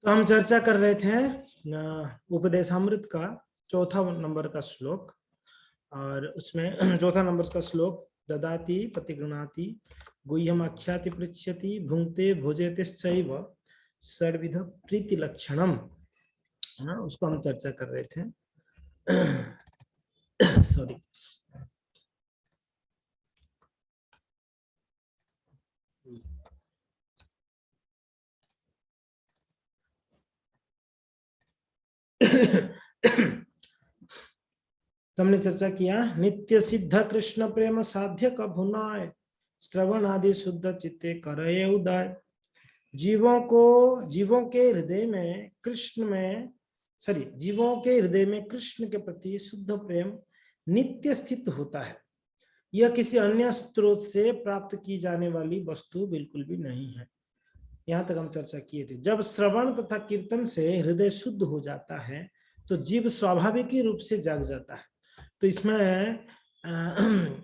तो हम चर्चा कर रहे थे उपदेशामृत का चौथा नंबर का श्लोक, और उसमें चौथा नंबर का श्लोक ददाति प्रतिगृणाति गुह्यम आख्याति पृच्छति भुंक्ते भोजयतिश्चैव षड्विध प्रीति लक्षणम, है ना, उसको हम चर्चा कर रहे थे। सॉरी। तो हमने चर्चा किया नित्य सिद्ध कृष्ण प्रेम साध्य कभुनाय श्रवण आदि शुद्ध चित्ते करे उदय। जीवों के हृदय में कृष्ण के प्रति शुद्ध प्रेम नित्य स्थित होता है। यह किसी अन्य स्रोत से प्राप्त की जाने वाली वस्तु बिल्कुल भी नहीं है। यहाँ तक हम चर्चा किए थे। जब श्रवण तथा कीर्तन से हृदय शुद्ध हो जाता है तो जीव स्वाभाविक रूप से जाग जाता है। तो इसमें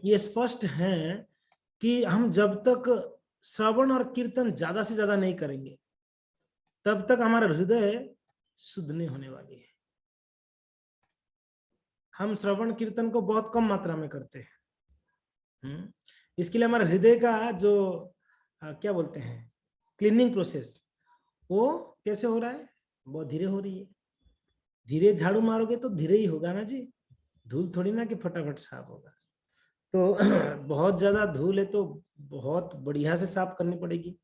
ये स्पष्ट है कि हम जब तक श्रवण और कीर्तन ज्यादा से ज्यादा नहीं करेंगे तब तक हमारा हृदय शुद्ध नहीं होने वाली है। हम श्रवण कीर्तन को बहुत कम मात्रा में करते हैं। इसके लिए हमारा हृदय का जो क्या बोलते हैं क्लीनिंग प्रोसेस, वो कैसे हो रहा है? बहुत धीरे हो रही है। धीरे झाड़ू मारोगे तो धीरे ही होगा ना जी, धूल थोड़ी ना कि फटाफट साफ होगा। तो बहुत ज्यादा धूल है तो बहुत बढ़िया से साफ करनी पड़ेगी,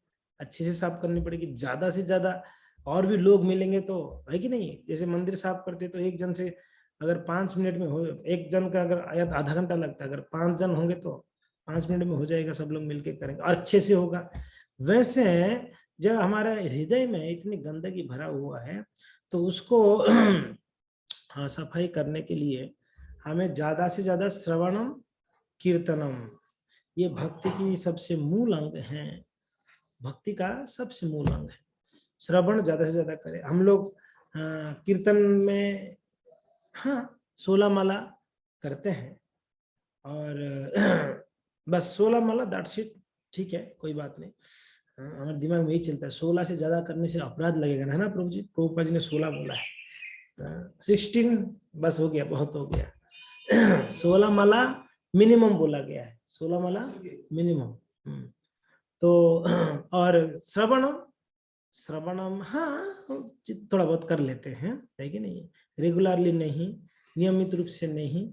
अच्छे से साफ करनी पड़ेगी। ज्यादा से ज्यादा और भी लोग मिलेंगे तो है कि नहीं। जैसे मंदिर साफ करते तो एक जन से अगर 5 मिनट में हो, एक जन का अगर आधा घंटा लगता है, अगर 5 जन होंगे तो 5 मिनट में हो जाएगा, सब लोग मिलके करेंगे और अच्छे से होगा। वैसे जब हमारे हृदय में इतनी गंदगी भरा हुआ है तो उसको सफाई करने के लिए हमें ज्यादा से ज्यादा श्रवणम कीर्तनम, ये भक्ति की सबसे मूल अंग है। भक्ति का सबसे मूल अंग है। श्रवण ज्यादा से ज्यादा करें हम लोग। कीर्तन में 16 माला करते हैं और बस 16 माला, दैट्स इट। ठीक है, कोई बात नहीं। हमारे दिमाग में यही चलता है 16 से ज्यादा करने से अपराध लगेगा ना, है ना प्रभु जी। प्रभुपाद जी ने 16 बोला है। 16 बस हो गया, बहुत हो गया। 16 माला मिनिमम बोला गया है, 16 माला मिनिमम। तो और श्रवणम थोड़ा बहुत कर लेते हैं, है कि नहीं। रेगुलरली नहीं, नियमित रूप से नहीं।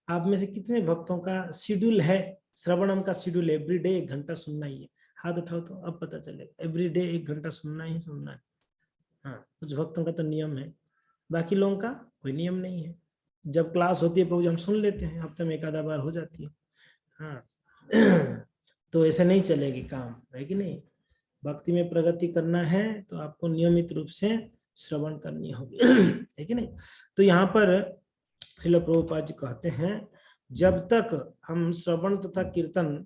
आप में से कितने भक्तों का शेड्यूल है, श्रवणम का शेड्यूल एवरी डे 1 घंटा सुनना ही है? हाथ उठाओ तो अब पता चलेगा। एवरी डे 1 घंटा सुनना ही सुनना है। कुछ भक्तों का तो नियम है, बाकी लोगों का कोई नियम नहीं है। जब क्लास होती है हम सुन लेते हैं, हफ्ते में 1 आधा बार हो जाती है। तो ऐसे नहीं चलेगी काम, है कि नहीं। भक्ति में प्रगति करना है तो आपको नियमित रूप से श्रवण करनी होगी, है कि नहीं। तो यहाँ पर श्रील प्रभुपाद जी कहते हैं जब तक हम श्रवण तथा कीर्तन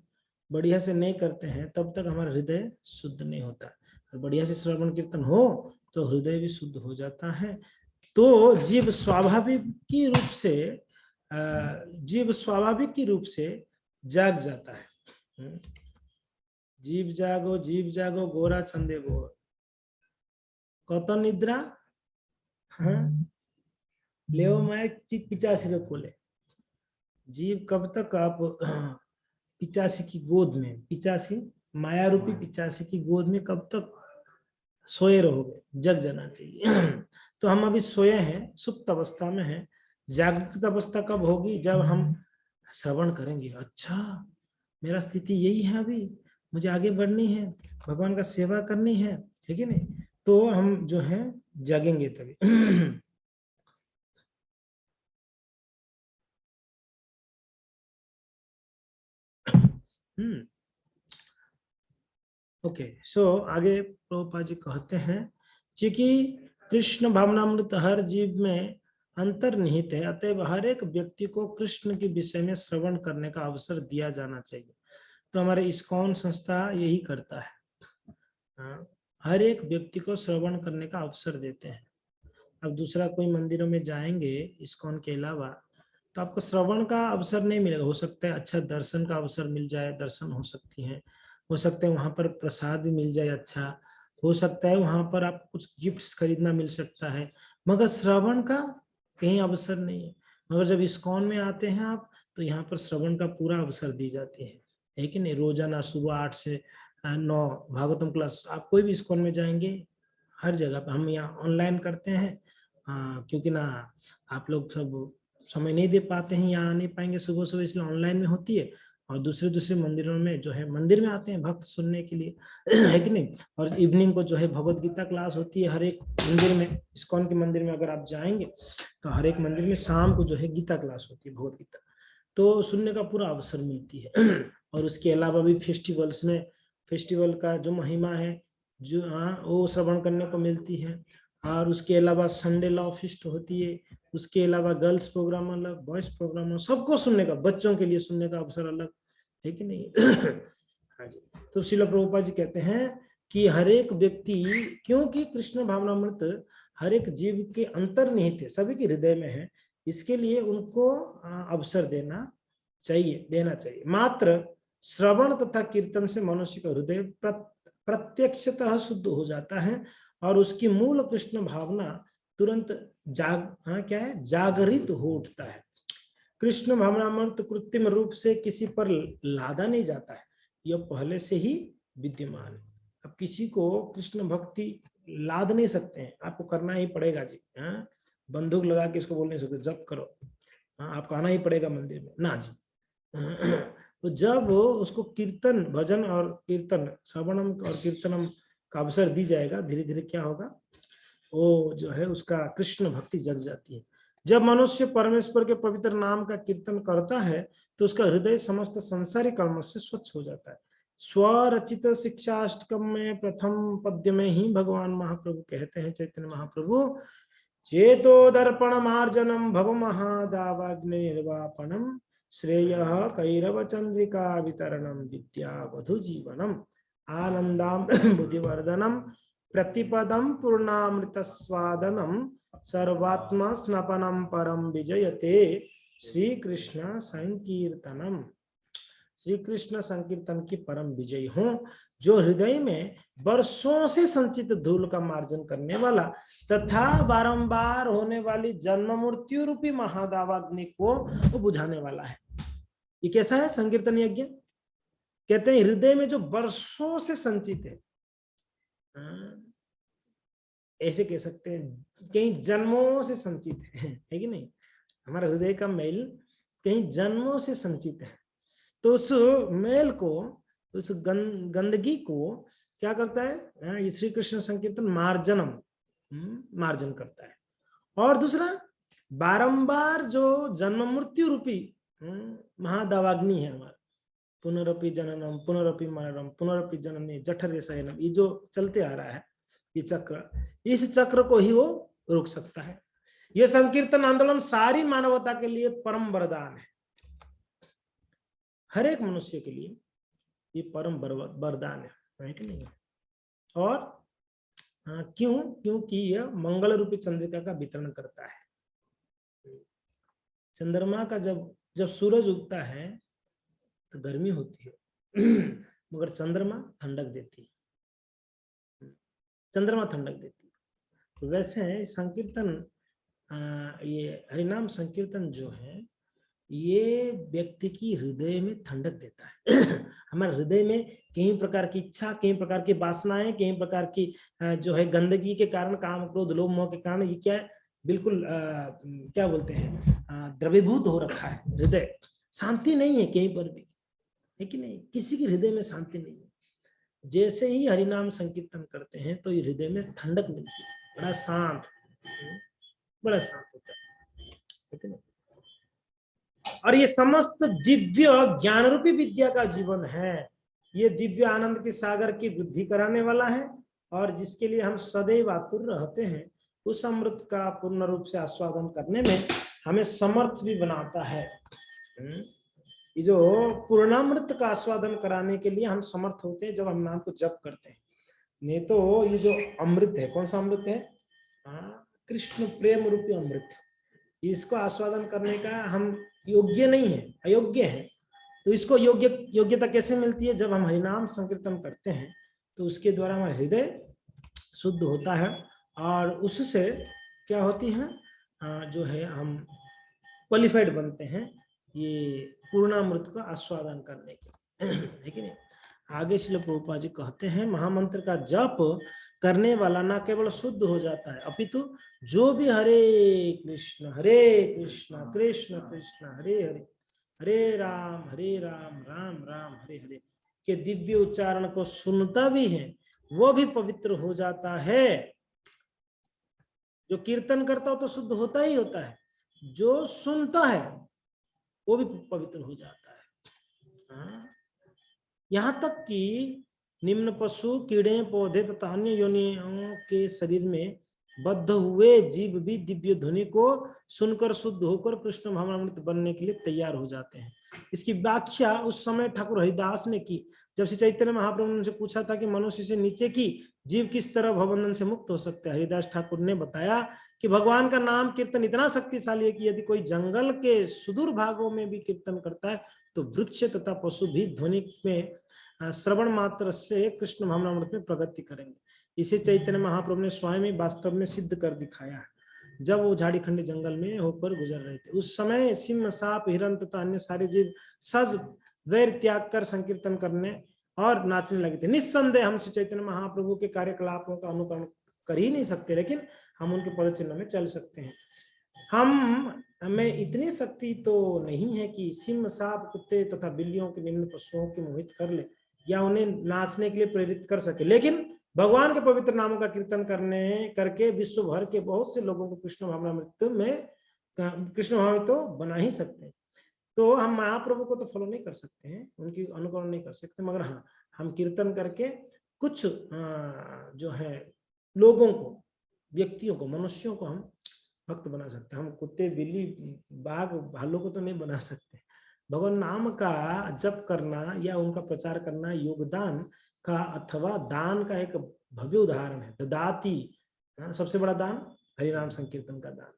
बढ़िया से नहीं करते हैं तब तक हमारा हृदय शुद्ध नहीं होता। और बढ़िया से श्रवण कीर्तन हो तो हृदय भी शुद्ध हो जाता है। तो जीव स्वाभाविक रूप से जाग जाता है। जीव जागो गोरा छंदे बोर कत निद्रा लेव माय चित पिचासी रे कोले। जीव कब तक आप पिचासी की गोद में, पिचासी माया रूपी पिचासी की गोद में कब तक सोए रहोगे? जग जाना चाहिए। तो हम अभी सोए हैं, सुप्त अवस्था में हैं। जागृत अवस्था कब होगी? जब हम श्रवण करेंगे। अच्छा, मेरा स्थिति यही है, अभी मुझे आगे बढ़नी है, भगवान का सेवा करनी है कि नहीं। तो हम जो है जागेंगे तभी। ओके, सो आगे प्रभुपाद जी कहते हैं कि कृष्ण भावनामृत हर जीव में अंतर्निहित है, अतएव हर एक व्यक्ति को कृष्ण के विषय में श्रवण करने का अवसर दिया जाना चाहिए। तो हमारे इस्कॉन संस्था यही करता है, हर एक व्यक्ति को श्रवण करने का अवसर देते हैं। अब दूसरा कोई मंदिरों में जाएंगे इस्कॉन के अलावा तो आपको श्रवण का अवसर नहीं मिलेगा। हो सकता है अच्छा दर्शन का अवसर मिल जाए, दर्शन हो सकती है, हो सकता है वहां पर प्रसाद भी मिल जाए अच्छा, हो सकता है वहां पर आप कुछ गिफ्ट्स खरीदना मिल सकता है, मगर श्रवण का कहीं अवसर नहीं है। मगर जब इस्कॉन में आते हैं आप, तो यहाँ पर श्रवण का पूरा अवसर दी जाती है कि नहीं। रोजाना सुबह 8 से 9 भागवतम क्लास, आप कोई भी इस्कॉन में जाएंगे, हर जगह पे हम यहाँ ऑनलाइन करते हैं, क्योंकि ना आप लोग सब समय नहीं दे पाते हैं, यहाँ आ नहीं पाएंगे सुबह सुबह, इसलिए ऑनलाइन में होती है। और दूसरे दूसरे मंदिरों में जो है, मंदिर में आते हैं भक्त सुनने के लिए है कि नहीं। और इवनिंग को जो है भगवत गीता क्लास होती है हर एक मंदिर में। इस्कॉन के मंदिर में अगर आप जाएंगे तो हर एक मंदिर में शाम को जो है गीता क्लास होती है, भगवत गीता, तो सुनने का पूरा अवसर मिलती है। और उसके अलावा भी फेस्टिवल्स में, फेस्टिवल का जो महिमा है जो वो श्रवण करने को मिलती है। और उसके अलावा संडे लॉ फेस्ट होती है, उसके अलावा गर्ल्स प्रोग्राम अलग, बॉयज प्रोग्राम अलग, सबको सुनने का, बच्चों के लिए सुनने का अवसर अलग है कि नहीं। हाँ जी। तो श्रील प्रभुपाद जी कहते हैं कि हर एक व्यक्ति, क्योंकि कृष्ण भावनामृत हर एक जीव के अंतर्निहित है, सभी के हृदय में है, इसके लिए उनको अवसर देना चाहिए। मात्र श्रवण तथा कीर्तन से मनुष्य का हृदय प्रत्यक्षतः शुद्ध हो जाता है और उसकी मूल कृष्ण भावना तुरंत जागृत हो उठता है। कृष्ण भावनामृत कृत्रिम रूप से किसी पर लादा नहीं जाता है, यह पहले से ही विद्यमान है। अब किसी को कृष्ण भक्ति लाद नहीं सकते हैं, आपको करना ही पड़ेगा जी। बंदूक लगा के इसको बोल नहीं सकते जब करो, आपको आना ही पड़ेगा मंदिर में ना जी। तो जब उसको कीर्तन, भजन और कीर्तन, श्रवणम और कीर्तनम का अवसर दी जाएगा, धीरे धीरे क्या होगा, वो जो है उसका कृष्ण भक्ति जग जाती है। जब मनुष्य परमेश्वर के पवित्र नाम का कीर्तन करता है तो उसका हृदय समस्त संसारी कर्म से स्वच्छ हो जाता है। स्वरचित शिक्षाष्टकम में प्रथम पद्य में ही भगवान महाप्रभु कहते हैं, चैतन्य महाप्रभु, चेतो दर्पण मार्जनम भव महादावाग्नि निर्वापणम श्रेयः कैरव चंद्रिका वितरणम विद्या वधु जीवनम आनंदाम बुद्धिवर्धनम प्रतिपदम पूर्णामृत स्वादनम सर्वात्म स्नपनम परम विजयते श्री कृष्ण संकीर्तनम। श्री कृष्ण संकीर्तन की परम विजयी हो, जो हृदय में वर्षों से संचित धूल का मार्जन करने वाला तथा बारंबार होने वाली जन्म मृत्यु रूपी महादावाग्नि को बुझाने वाला है। ये कैसा है संकीर्तन यज्ञ? कहते हैं हृदय में जो वर्षों से संचित है, ऐसे कह सकते हैं कई जन्मों से संचित है कि नहीं। हमारा हृदय का मैल कई जन्मों से संचित है, तो उस मैल को, उस गंदगी को क्या करता है, ये श्री कृष्ण संकीर्तन मार्जनम, मार्जन करता है। और दूसरा, बारंबार जो जन्म मृत्यु रूपी महादावाग्नि है हमारा, पुनरपि जननम पुनरपि मरणम पुनरपि जननी जठर शयनम, ये जो चलते आ रहा है ये चक्र, इस चक्र को ही वो रोक सकता है। ये संकीर्तन आंदोलन सारी मानवता के लिए परम वरदान है, हर एक मनुष्य के लिए ये परम वरदान है कि नहीं। और क्योंकि यह मंगल रूपी चंद्रिका का वितरण करता है। चंद्रमा का जब सूरज उगता है तो गर्मी होती है, मगर चंद्रमा ठंडक देती है, चंद्रमा ठंडक देती है। तो वैसे संकीर्तन, ये हरिनाम संकीर्तन जो है, ये व्यक्ति की हृदय में ठंडक देता है। हमारे हृदय में कई प्रकार की इच्छा, कई प्रकार की वासनाएं, कई प्रकार की जो है गंदगी के कारण, काम क्रोध लोभ मोह के कारण ये क्या है, बिल्कुल क्या बोलते हैं, द्रवीभूत हो रखा है हृदय। शांति नहीं है कहीं पर भी, है कि नहीं, किसी के हृदय में शांति नहीं है। जैसे ही हरिनाम संकीर्तन करते हैं तो ये हृदय में ठंडक मिलती है, बड़ा शांत होता है कि नहीं। और ये समस्त दिव्य ज्ञान रूपी विद्या का जीवन है, ये दिव्य आनंद के सागर की वृद्धि कराने वाला है, और जिसके लिए हम सदैव आतुर रहते हैं, उस अमृत का पूर्ण रूप से आस्वादन करने में हमें समर्थ भी बनाता है। ये जो पूर्णामृत का आस्वादन कराने के लिए हम समर्थ होते हैं जब हम नाम को जप करते हैं। नहीं तो ये जो अमृत है, कौन सा अमृत है, कृष्ण प्रेम रूपी अमृत, इसको आस्वादन करने का हम योग्य नहीं है, अयोग्य है। तो इसको योग्यता कैसे मिलती है, जब हम हरिनाम संकीर्तन करते हैं तो उसके द्वारा हमारा हृदय शुद्ध होता है और उससे क्या होती है, जो है हम क्वालिफाइड बनते हैं ये पूर्णामृत का आस्वादन करने के है कि नहीं। आगे श्रील प्रभुपाद जी कहते हैं महामंत्र का जप करने वाला ना केवल शुद्ध हो जाता है अपितु जो भी हरे कृष्ण कृष्ण कृष्ण हरे हरे हरे राम राम राम हरे हरे के दिव्य उच्चारण को सुनता भी है वो भी पवित्र हो जाता है। जो कीर्तन करता हो तो शुद्ध होता ही होता है, जो सुनता है वो भी पवित्र हो जाता है। यहाँ तक कि निम्न पशु कीड़े पौधे तथा अन्य योनियों के शरीर में बद्ध हुए जीव भी दिव्य ध्वनि को सुनकर शुद्ध होकर कृष्ण भावनामृत बनने के लिए तैयार हो जाते हैं। इसकी व्याख्या उस समय ठाकुर हरिदास ने की जब श्री चैतन्य महाप्रभु ने पूछा था कि मनुष्य से नीचे की जीव किस तरह भवबंधन से मुक्त हो सकते हैं। हरिदास ठाकुर ने बताया कि भगवान का नाम कीर्तन इतना शक्तिशाली है कि यदि कोई जंगल के सुदूर भागों में भी कीर्तन करता है तो वृक्ष तथा पशु भी ध्वनि में श्रवण मात्र से कृष्ण भावनामृत में प्रगति करेंगे। इसे चैतन्य महाप्रभु ने स्वयं वास्तव में सिद्ध कर दिखाया जब वो झाड़ीखंडी जंगल में होकर गुजर रहे थे। उस समय सिंह साप हिरण तथा अन्य सारे जीव सज वैर त्याग कर संकीर्तन करने और नाचने लगे थे। निस्संदेह हम श्री चैतन्य महाप्रभु के कार्यकलापों का अनुकरण कर ही नहीं सकते लेकिन हम उनके पद चिन्ह में चल सकते हैं। हमें इतनी शक्ति तो नहीं है कि सिंह साप कुत्ते तथा बिल्लियों के निम्न पशुओं को मोहित कर ले या उन्हें नाचने के लिए प्रेरित कर सके, लेकिन भगवान के पवित्र नामों का कीर्तन करके विश्व भर के बहुत से लोगों को कृष्ण भावनामृत तो बना ही सकते हैं। तो हम महाप्रभु को तो फॉलो नहीं कर सकते हैं, उनकी अनुकरण नहीं कर सकते, मगर हाँ हम कीर्तन करके कुछ जो है लोगों को, व्यक्तियों को, मनुष्यों को हम भक्त बना सकते हैं। हम कुत्ते बिल्ली बाघ भालू को तो नहीं बना सकते। भगवान नाम का जप करना या उनका प्रचार करना योगदान का अथवा दान का एक भव्य उदाहरण है। ददाती, सबसे बड़ा दान हरिनाम संकीर्तन का दान,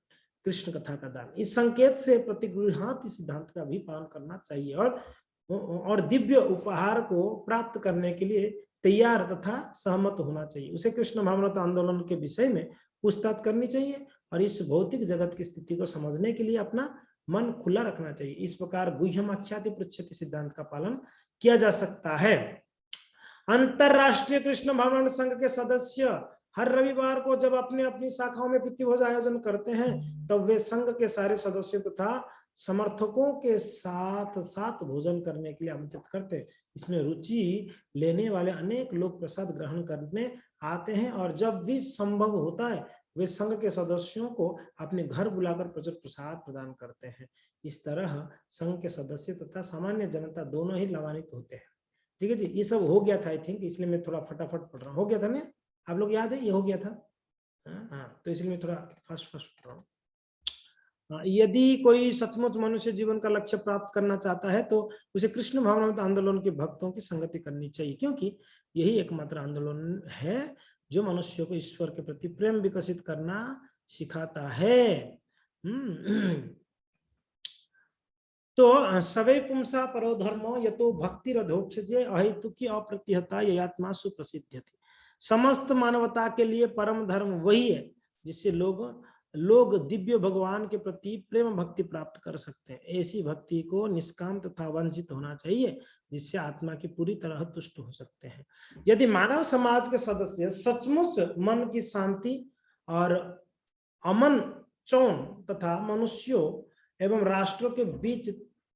कृष्ण कथा का दान। इस संकेत से प्रतिगृहाति सिद्धांत का भी पालन करना चाहिए और दिव्य उपहार को प्राप्त करने के लिए तैयार तथा सहमत होना चाहिए। उसे कृष्ण भावनामृत आंदोलन के विषय में पूछताछ करनी चाहिए और इस भौतिक जगत की स्थिति को समझने के लिए अपना मन खुला रखना चाहिए। इस प्रकार गुह्यम आख्याति पृच्छति सिद्धांत का पालन किया जा सकता है। अंतरराष्ट्रीय कृष्ण भावनामृत संघ के सदस्य हर रविवार को जब अपने अपनी शाखाओं में प्रीतिभोज आयोजन करते हैं तब वे संघ के सारे सदस्यों तथा समर्थकों के साथ साथ भोजन करने के लिए आमंत्रित करते हैं। इसमें रुचि लेने वाले अनेक लोग प्रसाद ग्रहण करने आते हैं और जब भी संभव होता है वे संघ के सदस्यों को अपने घर बुलाकर प्रचुर प्रसाद प्रदान करते हैं। इस तरह संघ के सदस्य तथा सामान्य जनता दोनों ही लाभान्वित होते हैं। ठीक है जी, ये सब हो गया था आई थिंक, इसलिए मैं थोड़ा फटाफट पढ़ रहा हूँ। हो गया था ना, आप लोग याद है ये हो गया था? हाँ, तो इसलिए मैं थोड़ा फास्ट पढ़ रहा हूँ। यदि कोई सचमुच मनुष्य जीवन का लक्ष्य प्राप्त करना चाहता है तो उसे कृष्ण भावनामृत आंदोलन के भक्तों की संगति करनी चाहिए, क्योंकि यही एकमात्र आंदोलन है जो मनुष्य को ईश्वर के प्रति प्रेम विकसित करना सिखाता है। तो सवै पुंसा परो धर्मो यतो भक्तिरधोक्षजे अहेतुकी अप्रतिहता ययात्मा सुप्रसिद्ध्यति। समस्त मानवता के लिए परम धर्म वही है जिससे लोग दिव्य भगवान के प्रति प्रेम भक्ति प्राप्त कर सकते हैं। ऐसी भक्ति को निष्काम तथा वांछित होना चाहिए जिससे आत्मा की पूरी तरह तुष्ट हो सकते हैं। यदि मानव समाज के सदस्य सचमुच मन की शांति और अमन चौन तथा मनुष्यों एवं राष्ट्रों के बीच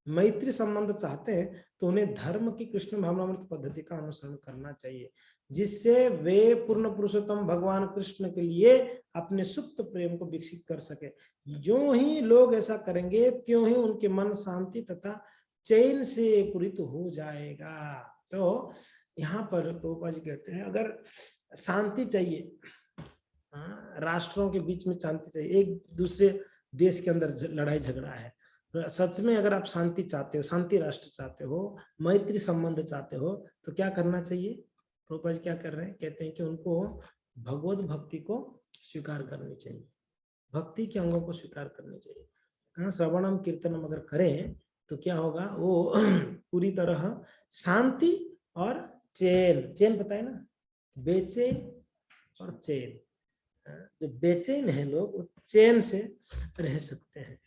मैत्री संबंध चाहते हैं तो उन्हें धर्म की कृष्ण भावनामृत पद्धति का अनुसरण करना चाहिए, जिससे वे पूर्ण पुरुषोत्तम भगवान कृष्ण के लिए अपने सुप्त प्रेम को विकसित कर सके। जो ही लोग ऐसा करेंगे त्यों ही उनके मन शांति तथा चैन से पूरित हो जाएगा। तो यहाँ पर प्रभुपाद जी कहते हैं अगर शांति चाहिए, राष्ट्रों के बीच में शांति चाहिए, एक दूसरे देश के अंदर लड़ाई झगड़ा है, तो सच में अगर आप शांति चाहते हो, शांति राष्ट्र चाहते हो, मैत्री संबंध चाहते हो तो क्या करना चाहिए? प्रभुपाद जी क्या कर रहे हैं, कहते हैं कि उनको भगवत भक्ति को स्वीकार करनी चाहिए, भक्ति के अंगों को स्वीकार करनी चाहिए। कहाँ श्रवणम कीर्तनम अगर करें तो क्या होगा, वो पूरी तरह शांति और चैन, चैन पता है ना, बेचैन और चैन। जो बेचैन है लोग वो चैन से रह सकते हैं।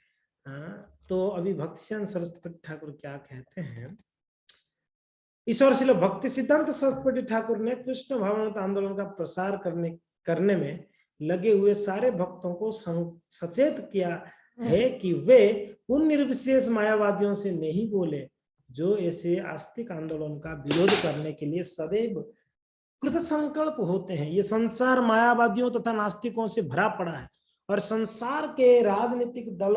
तो अभी भक्तिसिद्धांत सरस्वती ठाकुर क्या कहते हैं, ईश्वरशील भक्ति सिद्धांत सरस्वती ठाकुर ने कृष्ण भावनामृत आंदोलन का प्रसार करने में लगे हुए सारे भक्तों को सचेत किया है कि वे उन निर्विशेष मायावादियों से नहीं बोले जो ऐसे आस्तिक आंदोलन का विरोध करने के लिए सदैव कृत संकल्प होते हैं। ये संसार मायावादियों तथा नास्तिकों से भरा पड़ा है और संसार के राजनीतिक दल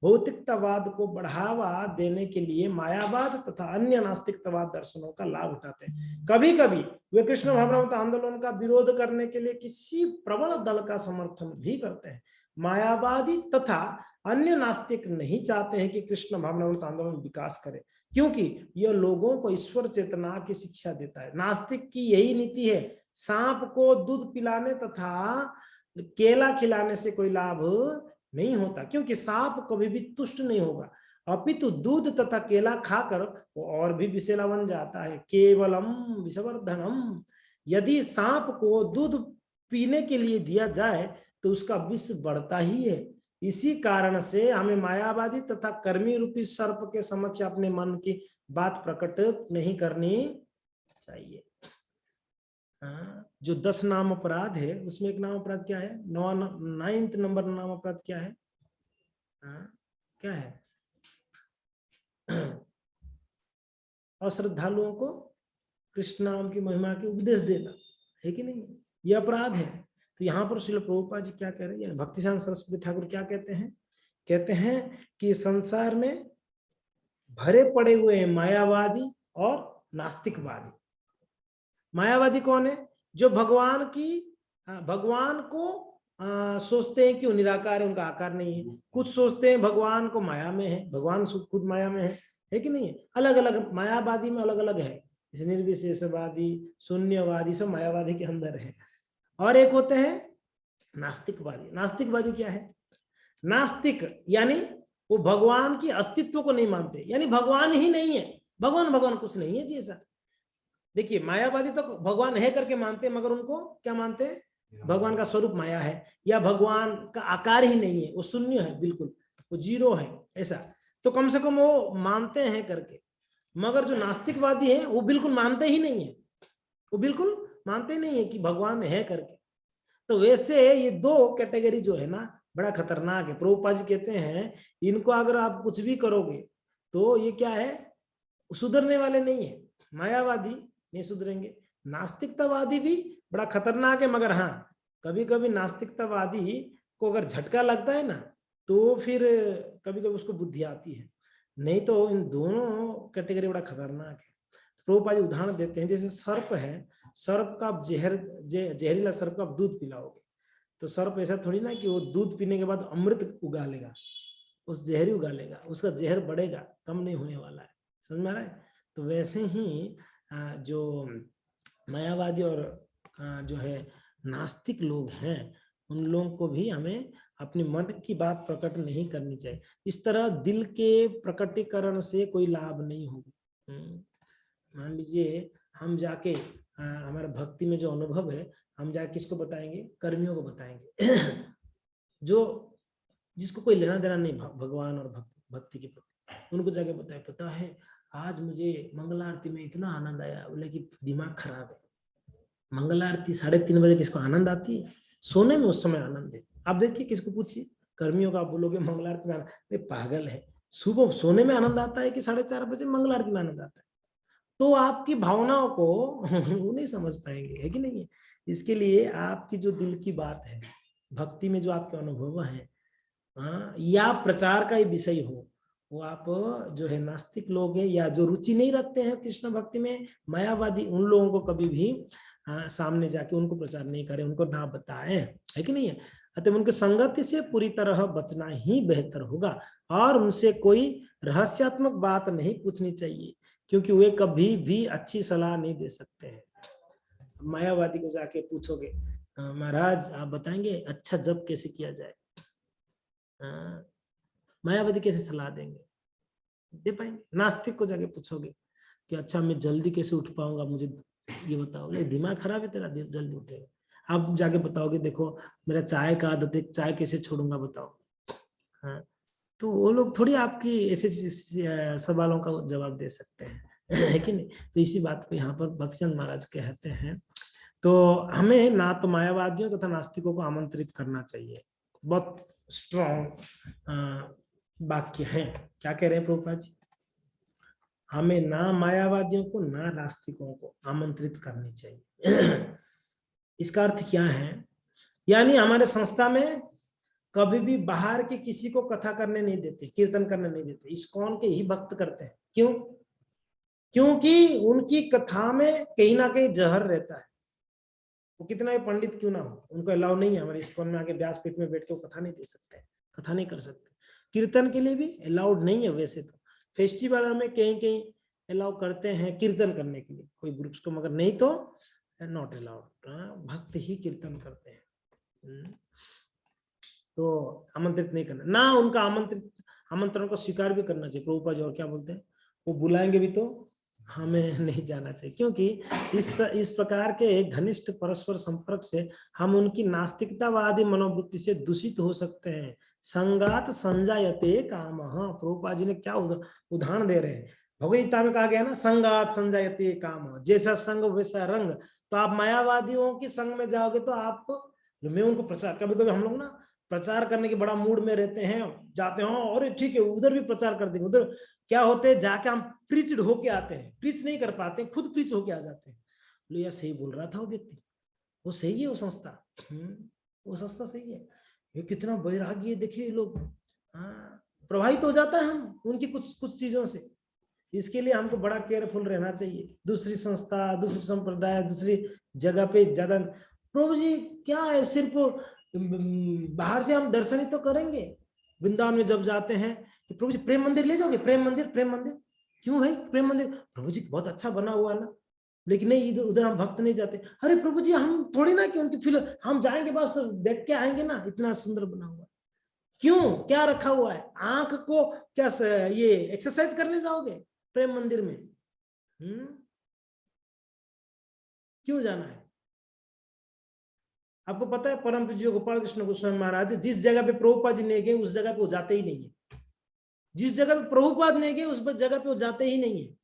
भौतिकतावाद को बढ़ावा देने के लिए मायावाद तथा अन्य नास्तिकतावाद दर्शनों का लाभ उठाते हैं। कभी कभी वे कृष्ण भावनामृत आंदोलन का विरोध करने के लिए किसी प्रबल दल का समर्थन भी करते हैं। मायावादी तथा अन्य नास्तिक नहीं चाहते हैं कि कृष्ण भावनामृत आंदोलन विकास करे, क्योंकि यह लोगों को ईश्वर चेतना की शिक्षा देता है। नास्तिक की यही नीति है, सांप को दूध पिलाने तथा केला खिलाने से कोई लाभ नहीं होता, क्योंकि सांप कभी भी तुष्ट नहीं होगा, अपितु दूध तथा केला खाकर वो और भी विषैला बन जाता है। केवलम विषवर्धनम, यदि सांप को दूध पीने के लिए दिया जाए तो उसका विष बढ़ता ही है। इसी कारण से हमें मायावादी तथा कर्मी रूपी सर्प के समक्ष अपने मन की बात प्रकट नहीं करनी चाहिए। जो 10 नाम अपराध है उसमें एक नाम अपराध क्या है, 9th नंबर नाम अपराध क्या है? क्या है? अश्रद्धालुओं को कृष्ण नाम की महिमा के उपदेश देना, है कि नहीं? ये अपराध है। तो यहाँ पर श्रील प्रभुपाद जी क्या कह रहे हैं, भक्तिसिद्धांत सरस्वती ठाकुर क्या कहते हैं? कहते हैं कि संसार में भरे पड़े हुए हैं मायावादी और नास्तिकवादी। मायावादी कौन है? जो भगवान को सोचते हैं कि वो निराकार है, उनका आकार नहीं है। कुछ सोचते हैं भगवान को माया में है, भगवान खुद माया में है कि नहीं है? अलग अलग मायावादी में अलग अलग है, जैसे निर्विशेषवादी, शून्यवादी, सब मायावादी के अंदर है। और एक होते हैं नास्तिकवादी। नास्तिकवादी क्या है? नास्तिक यानी वो भगवान की अस्तित्व को नहीं मानते, यानी भगवान ही नहीं है, भगवान कुछ नहीं है जी। ऐसा देखिए, मायावादी तो भगवान है करके मानते हैं, मगर उनको क्या मानते हैं? भगवान का स्वरूप माया है, या भगवान का आकार ही नहीं है, वो शून्य है, बिल्कुल वो जीरो है, ऐसा तो कम से कम वो मानते हैं करके। मगर जो नास्तिकवादी है वो बिल्कुल मानते ही नहीं है, वो बिल्कुल मानते नहीं है कि भगवान है करके। तो वैसे ये दो कैटेगरी जो है ना, बड़ा खतरनाक है। प्रभुपाद जी कहते हैं इनको अगर आप कुछ भी करोगे तो ये क्या है, सुधरने वाले नहीं है। मायावादी नहीं सुधरेंगे, नास्तिकतावादी भी बड़ा खतरनाक है। मगर हाँ, कभी कभी नास्तिकतावादी को अगर झटका लगता है ना, तो फिर कभी कभी उसको बुद्धि आती है, नहीं तो इन दोनों कैटेगरी बड़ा खतरनाक है। प्रभुपाद जी उदाहरण देते हैं, जैसे सर्प है, सर्प का आप जहरीला सर्प का आप दूध पिलाओगे तो सर्प ऐसा थोड़ी ना कि वो दूध पीने के बाद अमृत उगा लेगा, उस जहर उगा लेगा, उसका जहर बढ़ेगा, कम नहीं होने वाला है। समझ में आ रहा है? तो वैसे ही जो मायावादी और जो है नास्तिक लोग हैं, उन लोगों को भी हमें अपने मन की बात प्रकट नहीं करनी चाहिए। इस तरह दिल के प्रकटीकरण से कोई लाभ नहीं होगा। मान लीजिए हम जाके हमारा भक्ति में जो अनुभव है, हम जाके किसको बताएंगे? कर्मियों को बताएंगे जो जिसको कोई लेना देना नहीं भगवान और भक्ति के प्रति, उनको जाके बताए, पता है आज मुझे मंगल आरती में इतना आनंद आया। बोले कि दिमाग खराब है, मंगल आरती 3:30 बजे किसको आनंद आती है? सोने में उस समय आनंद है। आप देखिए, किसको पूछिए, कर्मियों का आप बोलोगे मंगल आरती में आनंद, पागल है, सुबह सोने में आनंद आता है कि 4:30 बजे मंगल आरती में आनंद आता है? तो आपकी भावनाओं को वो नहीं समझ पाएंगे, है कि नहीं है? इसके लिए आपकी जो दिल की बात है, भक्ति में जो आपके अनुभव है, या प्रचार का ही विषय हो, वो आप जो है नास्तिक लोग हैं या जो रुचि नहीं रखते हैं कृष्ण भक्ति में, मायावादी, उन लोगों को कभी भी सामने जाके उनको प्रचार नहीं करें, उनको ना बताएं, है कि नहीं है? अतः उनकी संगति से पूरी तरह बचना ही बेहतर होगा और उनसे कोई रहस्यात्मक बात नहीं पूछनी चाहिए, क्योंकि वे कभी भी अच्छी सलाह नहीं दे सकते हैं। मायावादी को जाके पूछोगे, महाराज आप बताएंगे अच्छा जप कैसे किया जाए, मायावादी कैसे सलाह देंगे? दे पाएंगे? नास्तिक को जाके पूछोगे कि अच्छा मैं जल्दी कैसे उठ पाऊंगा, मुझे ये बताओ, दिमाग खराब है तेरा, जल्दी उठेगा? आप जाके बताओगे देखो मेरा चाय का आदत है, चाय कैसे छोड़ूंगा बताओ। हाँ, तो वो लोग थोड़ी आपकी ऐसे सवालों का जवाब दे सकते हैं है कि नहीं। तो इसी बात को यहाँ पर भक्तचंद महाराज कहते हैं। तो हमें ना तो मायावादियों तथा नास्तिकों को आमंत्रित करना चाहिए। बहुत स्ट्रॉन्ग वाक्य है। क्या कह रहे हैं प्रभुपाद जी? हमें ना मायावादियों को ना नास्तिकों को आमंत्रित करनी चाहिए। इसका अर्थ क्या है? यानी हमारे संस्था में कभी भी बाहर के किसी को कथा करने नहीं देते, कीर्तन करने नहीं देते। इस्कॉन के ही भक्त करते हैं। क्यों? क्योंकि उनकी कथा में कहीं ना कहीं जहर रहता है। वो कितना भी पंडित क्यों ना हो, उनको अलाउ नहीं है हमारे इस्कॉन में आके व्यासपीठ में बैठ के वो कथा नहीं दे सकते, कथा नहीं कर सकते। कीर्तन के लिए भी अलाउड नहीं है वैसे तो। फेस्टिवल में कहीं कहीं अलाउ करते हैं कीर्तन करने के लिए कोई ग्रुप्स को, मगर नहीं तो नॉट अलाउड। भक्त ही कीर्तन करते हैं। तो आमंत्रित नहीं करना, ना उनका आमंत्रण को स्वीकार भी करना चाहिए। प्रभुपाद जी और क्या बोलते हैं, वो बुलाएंगे भी तो हमें नहीं जाना चाहिए, क्योंकि इस प्रकार के घनिष्ठ परस्पर संपर्क से हम उनकी नास्तिकतावादी मनोवृत्ति से दूषित हो सकते हैं। संगात संजायते काम। प्रभुपाद जी ने क्या उदाहरण दे रहे हैं। भगवद गीता में कहा गया ना, संगात संजायते काम, जैसा संग वैसा रंग। तो आप मायावादियों के संग में जाओगे तो आप, मैं उनको प्रचार, कभी कभी हम लोग ना प्रचार करने के बड़ा मूड में रहते हैं, जाते हैं और ठीक है उधर भी प्रचार कर देंगे। उधर क्या होते हैं, जाके हम प्रीच्ड होके आते हैं, प्रीच नहीं कर पाते, खुद प्रीच होके आ जाते हैं। बोले यार सही बोल रहा था वो व्यक्ति, वो सही है, वो संस्था, वो संस्था सही है, ये कितना वैराग्य देखिए लोग। प्रभावित हो जाता है हम उनकी कुछ चीजों से। इसके लिए हमको बड़ा केयरफुल रहना चाहिए। दूसरी संस्था, दूसरी संप्रदाय, दूसरी जगह पे ज्यादा, प्रभु जी क्या है, सिर्फ बाहर से हम दर्शन ही तो करेंगे। वृंदावन में जब जाते हैं कि प्रभु जी प्रेम मंदिर ले जाओगे, प्रेम मंदिर, प्रेम मंदिर। क्यों भाई प्रेम मंदिर? प्रभु जी बहुत अच्छा बना हुआ ना, लेकिन नहीं इधर उधर हम भक्त नहीं जाते। अरे प्रभु जी हम थोड़ी ना कि उनकी फिल्म हम जाएंगे बस देख के आएंगे ना, इतना सुंदर बना हुआ। क्यों, क्या रखा हुआ है? आंख को क्या ये एक्सरसाइज करने जाओगे प्रेम मंदिर में? क्यों जाना है? आपको पता है परम पूज्य गोपाल कृष्ण गोस्वामी महाराज जिस जगह पे प्रभुपाद जी नहीं गए उस जगह पे वो जाते ही नहीं है। जिस जगह पे प्रभुपाद नहीं गए उस जगह पे वो जाते ही नहीं है।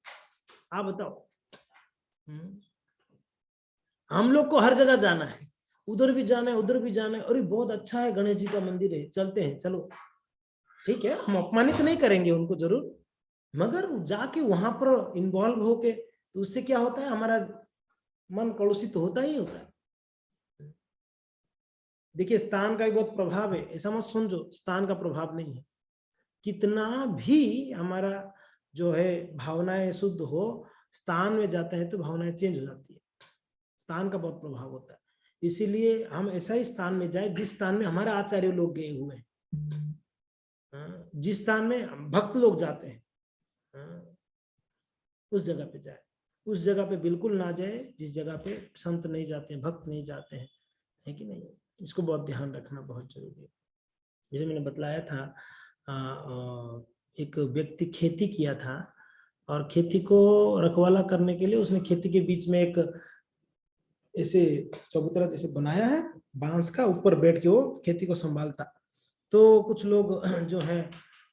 आप बताओ। हम लोग को हर जगह जाना है, उधर भी जाना है, उधर भी जाना है। अरे बहुत अच्छा है, गणेश जी का मंदिर है, चलते हैं, चलो ठीक है, हम अपमानित नहीं करेंगे उनको जरूर, मगर जाके वहां पर इन्वॉल्व होके तो उससे क्या होता है, हमारा मन कलुषित तो होता ही होता है। देखिए स्थान का भी बहुत प्रभाव है, ऐसा मत समझो स्थान का प्रभाव नहीं है। कितना भी हमारा जो है भावनाएं शुद्ध हो, स्थान में जाते हैं तो भावनाएं चेंज हो जाती है। स्थान का बहुत प्रभाव होता है। इसीलिए हम ऐसा ही स्थान में जाए जिस स्थान में हमारे आचार्य लोग गए हुए हैं, जिस स्थान में भक्त लोग जाते हैं उस जगह पे जाए। उस जगह पे बिल्कुल ना जाए जिस जगह पे संत नहीं जाते हैं, भक्त नहीं जाते हैं, है कि नहीं। इसको बहुत ध्यान रखना बहुत जरूरी है। जैसे मैंने बतलाया था, एक व्यक्ति खेती किया था और खेती को रखवाला करने के लिए उसने खेती के बीच में एक ऐसे चबूतरा जैसे बनाया है बांस का, ऊपर बैठ के वो खेती को संभालता। तो कुछ लोग जो है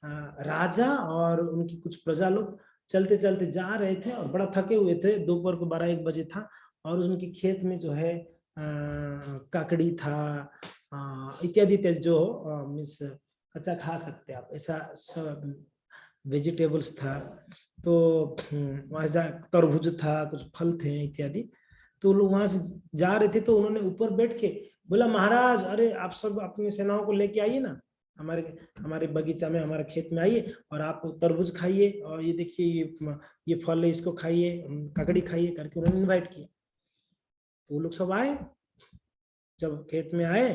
राजा और उनकी कुछ प्रजा लोग चलते चलते जा रहे थे और बड़ा थके हुए थे, दोपहर को 12-1 बजे था, और उनके खेत में जो है काकड़ी था इत्यादि इत्यादि, जो मीन्स कच्चा खा सकते आप ऐसा सब वेजिटेबल्स था। तो वहाँ तरबूज था, कुछ फल थे इत्यादि। तो लोग वहां से जा रहे थे तो उन्होंने ऊपर बैठ के बोला, महाराज अरे आप सब अपनी सेनाओं को लेके आइए ना, हमारे बगीचा में, हमारे खेत में आइए और आप तरबूज खाइए, और ये देखिए ये फल है, इसको खाइए, ककड़ी खाइए करके उन्होंने इनवाइट किया। तो वो लोग सब आए, जब खेत में आए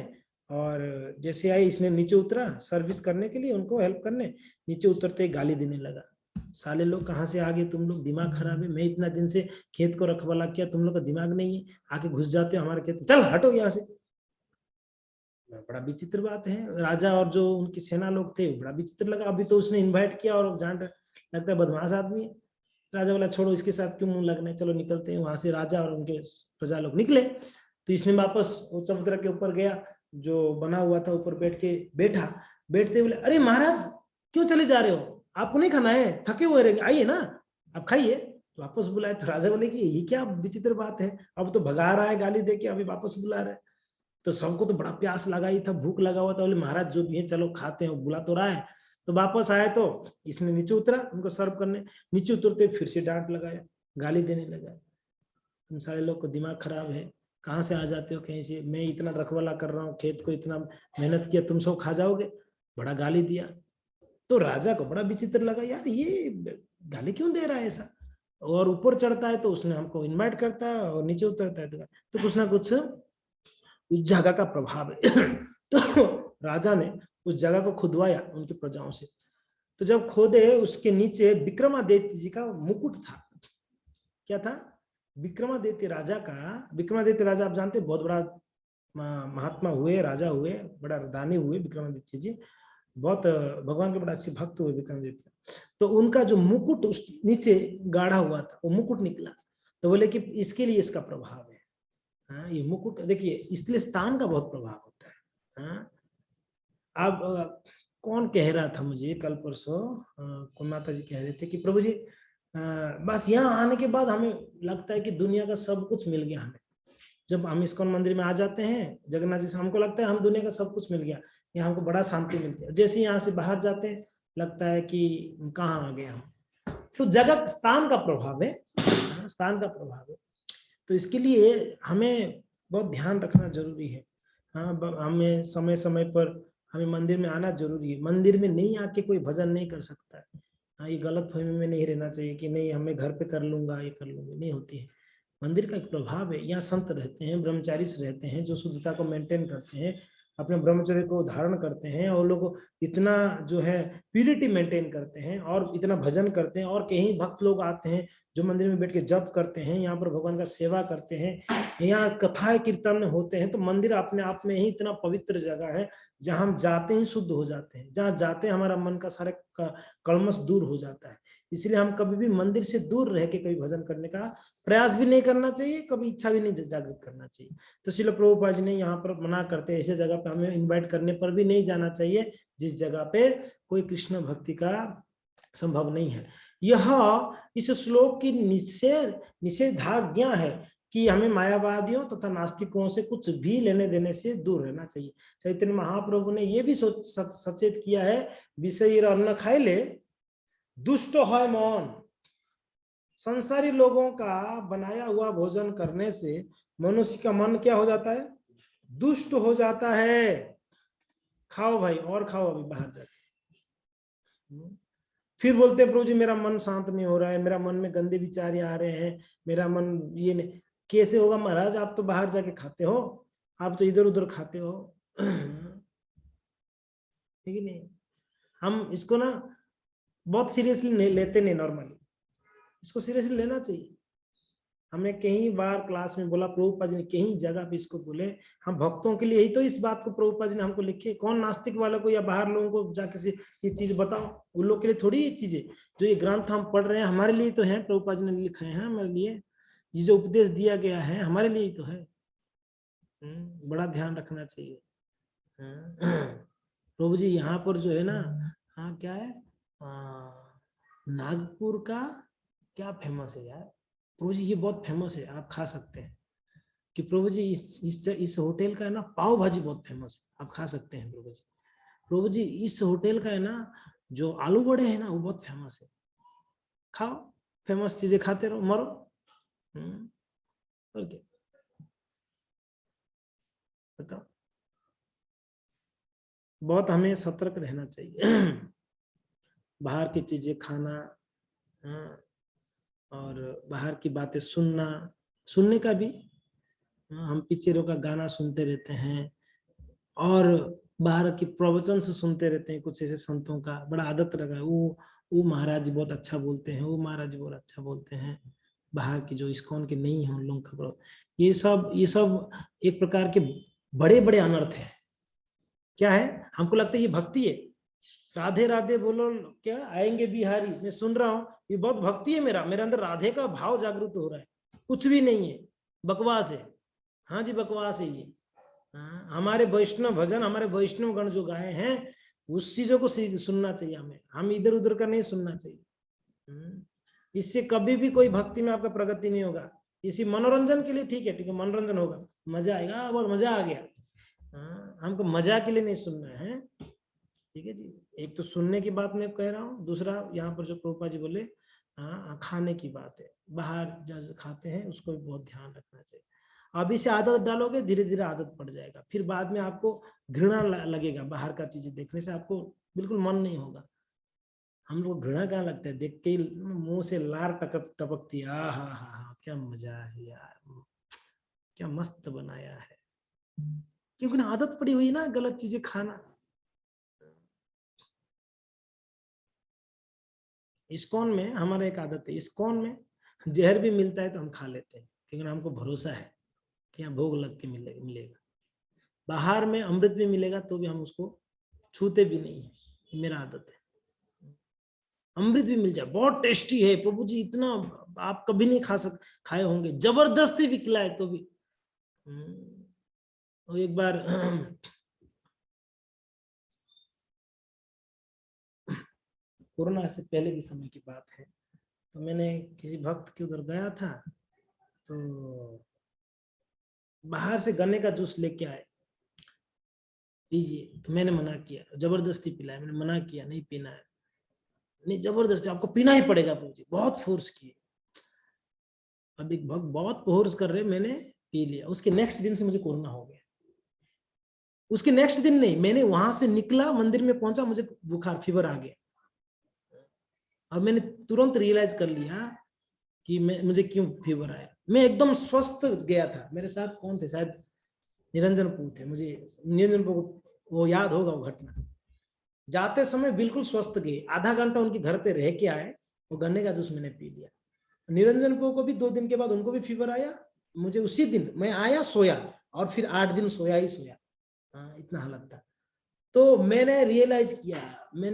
और जैसे आए इसने नीचे उतरा सर्विस करने के लिए, उनको हेल्प करने, नीचे उतरते ही गाली देने लगा, साले लोग कहाँ से आ गए तुम लोग, दिमाग खराब है, मैं इतना दिन से खेत को रखवाला किया, तुम लोग का दिमाग नहीं है, आके घुस जाते हो हमारे खेत में, चल हटो यहाँ से। बड़ा विचित्र बात है। राजा और जो उनकी सेना लोग थे बड़ा विचित्र लगा, अभी तो उसने इन्वाइट किया और जान लगता है बदमाश आदमी है। राजा बोला छोड़ो इसके साथ क्यों मुंह लगना है, चलो निकलते हैं। वहां से राजा और उनके प्रजा लोग निकले। तो इसने वापस वो चबूतरा के ऊपर गया, जो बना हुआ था, ऊपर बैठा। बैठते बोले, अरे महाराज क्यों चले जा रहे हो, आपको नहीं खाना है, थके हुए रहेंगे, आइए ना आप खाइए। तो वापस बुलाए तो राजा बोले कि ये क्या विचित्र बात है, अब तो भगा रहा है गाली दे के, अभी वापस बुला रहा है। तो सबको तो बड़ा प्यास लगा ही था, भूख लगा हुआ था, बोले महाराज जो भी है चलो खाते हैं, बुला तो रहा है। तो वापस आए तो इसने नीचे उतरा उनको सर्व करने, नीचे उतरते फिर से डांट लगाया, गाली देने लगा, तुम सारे लोग को दिमाग खराब है, कहाँ से आ जाते हो कहीं से, मैं इतना रखवाला कर रहा हूँ, खेत को इतना मेहनत किया, तुम सब खा जाओगे, बड़ा गाली दिया। तो राजा को बड़ा विचित्र लगा, यार ये गाली क्यों दे रहा है ऐसा, और ऊपर चढ़ता है तो उसने हमको इनवाइट करता है और नीचे उतरता है तो कुछ ना कुछ उस जगह का प्रभाव है। तो राजा ने उस जगह को खुदवाया उनकी प्रजाओं से। तो जब खोदे उसके नीचे विक्रमादित्य जी का मुकुट था। क्या था? विक्रमादित्य राजा का। विक्रमादित्य राजा आप जानते, बहुत बड़ा महात्मा हुए, राजा हुए, बड़ा दानी हुए विक्रमादित्य जी, बहुत भगवान के बड़ा अच्छे भक्त हुए विक्रमादित्य। तो उनका जो मुकुट उस नीचे गाढ़ा हुआ था, वो मुकुट निकला। तो बोले कि इसके लिए इसका प्रभाव है। हाँ, ये मुकुट देखिए, इसलिए स्थान का बहुत प्रभाव होता है। हाँ, अब कौन कह रहा था मुझे कल परसों, कौन माता जी कह रहे थे कि प्रभु जी बस यहाँ आने के बाद हमें लगता है कि दुनिया का सब कुछ मिल गया हमें। जब हम इस्कॉन मंदिर में आ जाते हैं जगन्नाथ जी से, हमको लगता है हम दुनिया का सब कुछ मिल गया, यहाँ हमको बड़ा शांति मिलती है। जैसे यहाँ से बाहर जाते हैं लगता है कि कहाँ आ गए हम। तो जगह स्थान का प्रभाव है, स्थान का प्रभाव है। तो इसके लिए हमें बहुत ध्यान रखना जरूरी है। हाँ, हमें समय समय पर हमें मंदिर में आना जरूरी है। मंदिर में नहीं आके कोई भजन नहीं कर सकता है। हाँ, ये गलत फहमी में नहीं रहना चाहिए कि नहीं हमें घर पे कर लूंगा, ये कर लूंगा, नहीं होती है। मंदिर का एक प्रभाव है, यहाँ संत रहते हैं, ब्रह्मचारी रहते हैं, जो शुद्धता को मेंटेन करते हैं, अपने ब्रह्मचर्य को धारण करते हैं, और लोग इतना जो है प्यूरिटी मेंटेन करते हैं और इतना भजन करते हैं। और कहीं भक्त लोग आते हैं जो मंदिर में बैठ के जप करते हैं, यहाँ पर भगवान का सेवा करते हैं, यहाँ कथाएं कीर्तन होते हैं। तो मंदिर अपने आप में ही इतना पवित्र जगह है, जहां हम जाते ही शुद्ध हो जाते हैं, जहां जाते हैं हमारा मन का सारे कलमश दूर हो जाता है। इसलिए हम कभी भी मंदिर से दूर रह के कभी भजन करने का प्रयास भी नहीं करना चाहिए, कभी इच्छा भी नहीं जागृत करना चाहिए। तो श्रील प्रभुपाद जी ने यहाँ पर मना करते हैं, ऐसे जगह पे हमें इनवाइट करने पर भी नहीं जाना चाहिए जिस जगह पे कोई कृष्ण भक्ति का संभव नहीं है। यह इस श्लोक की निषेधाज्ञा है कि हमें मायावादियों तथा नास्तिकों से कुछ भी लेने देने से दूर रहना चाहिए। चैतन्य महाप्रभु ने यह भी सचेत किया है, विषय अन्न खाए ले दुष्ट है मन। संसारी लोगों का बनाया हुआ भोजन करने से मनुष्य का मन क्या हो जाता है? दुष्ट हो जाता है। खाओ भाई और खाओ अभी बाहर जाके। फिर बोलते हैं प्रभु जी मेरा मन शांत नहीं हो रहा है, मेरा मन में गंदे विचार आ रहे हैं, मेरा मन ये नहीं। कैसे होगा महाराज, आप तो बाहर जाके खाते हो, आप तो इधर उधर खाते हो। ठीक है नहीं? हम इसको ना बहुत सीरियसली नहीं लेते, नहीं नॉर्मली इसको सीरियसली लेना चाहिए। हमने कई बार क्लास में बोला, प्रभुपाद जी ने कई जगह पे इसको बोले, हम भक्तों के लिए ही तो इस बात को प्रभुपाद जी ने हमको लिखे। कौन नास्तिक वालों को या बाहर लोगों को जाके से ये चीज बताओ, उन लोग के लिए थोड़ी ये चीजें जो ये ग्रंथ हम पढ़ रहे हैं हमारे लिए तो है, प्रभुपाद जी ने लिखे हैं हमारे लिए, ये जो उपदेश दिया गया है हमारे लिए तो है। बड़ा ध्यान रखना चाहिए। प्रभु जी यहाँ पर जो है ना, हाँ क्या है, नागपुर का क्या फेमस है यार प्रभु जी, ये बहुत फेमस है, आप खा सकते हैं कि प्रभु जी इस होटल का है ना पाव भाजी बहुत फेमस है, आप खा सकते हैं प्रभु जी। प्रभु जी इस होटल का है ना जो आलू बड़े है ना वो बहुत फेमस है, खाओ, फेमस चीजें खाते रहो, मरो। और क्या बताओ, बहुत हमें सतर्क रहना चाहिए। बाहर की चीजें खाना, और बाहर की बातें सुनने का भी, हम पिक्चरों का गाना सुनते रहते हैं और बाहर की प्रवचन से सुनते रहते हैं, कुछ ऐसे संतों का बड़ा आदत लगा है, वो महाराज जी बहुत अच्छा बोलते हैं, वो महाराज जी बहुत अच्छा बोलते हैं, बाहर की जो इस्कॉन के नहीं है उन लोगों का, ये सब एक प्रकार के बड़े बड़े अनर्थ है। क्या है, हमको लगता है ये भक्ति है, राधे राधे बोलो, क्या आएंगे बिहारी, मैं सुन रहा हूँ ये बहुत भक्ति है, मेरे अंदर राधे का भाव जागृत हो रहा है, कुछ भी नहीं है, बकवास है। हाँ जी, बकवास है ये। हाँ, हमारे वैष्णव भजन, हमारे वैष्णव गण जो गाए हैं उस चीजों को सुनना चाहिए हमें, हम इधर उधर का नहीं सुनना चाहिए। इससे कभी भी कोई भक्ति में आपका प्रगति नहीं होगा। इसी मनोरंजन के लिए ठीक है, मनोरंजन होगा, मजा आएगा और मजा आ गया। हमको मजा के लिए नहीं सुनना है, ठीक है जी। एक तो सुनने की बात मैं कह रहा हूँ, दूसरा यहाँ पर जो प्रभुपाद जी बोले खाने की बात है, बाहर जो खाते हैं उसको भी बहुत ध्यान रखना चाहिए। अभी से आदत डालोगे धीरे धीरे आदत पड़ जाएगा, फिर बाद में आपको घृणा लगेगा, बाहर का चीजें देखने से आपको बिल्कुल मन नहीं होगा। हम लोग घृणा कहाँ लगता है, देख के मुंह से लार टपकती है, हा हा हा, क्या मजा है यार, क्या मस्त बनाया है, क्योंकि ना आदत पड़ी हुई ना गलत चीजें खाना। इस्कॉन में हमारा एक आदत है, इस्कॉन में जहर भी मिलता है तो हम खा लेते हैं, क्योंकि हमको भरोसा है कि यहाँ भोग लग के मिलेगा। बाहर में अमृत भी मिलेगा तो भी हम उसको छूते भी नहीं है, मेरा आदत है। अमृत भी मिल जाए, बहुत टेस्टी है प्रभु जी, इतना आप कभी नहीं खाए होंगे, जबरदस्ती भी खिलाए तो भी। तो एक बार कोरोना से पहले की समय की बात है, तो मैंने किसी भक्त के उधर गया था, तो बाहर से गन्ने का जूस लेके आए, पीजिए, तो मैंने मना किया, जबरदस्ती पिलाया, मैंने मना किया नहीं पीना है, नहीं जबरदस्ती आपको पीना ही पड़ेगा प्रभु जी, बहुत फोर्स किए। अब एक भक्त बहुत फोर्स कर रहे, मैंने पी लिया, उसके नेक्स्ट दिन से मुझे कोरोना हो गया। उसके नेक्स्ट दिन नहीं, मैंने वहां से निकला, मंदिर में पहुंचा, मुझे बुखार फीवर आ गया। अब मैंने तुरंत रियलाइज कर लिया कि मुझे क्यों फीवर आया। मैं एकदम स्वस्थ गया था, मेरे साथ कौन थे, शायद निरंजन पू थे, मुझे निरंजन पू वो याद होगा वो घटना। जाते समय बिल्कुल स्वस्थ गए, आधा घंटा उनके घर पे रह के आए, वो गन्ने का जूस मैंने पी लिया। निरंजन पू को भी 2 दिन के बाद उनको भी फीवर आया, मुझे उसी दिन मैं आया सोया, और फिर 8 दिन सोया ही सोया, इतना हालत था। तो मैंने रियलाइज किया, मैं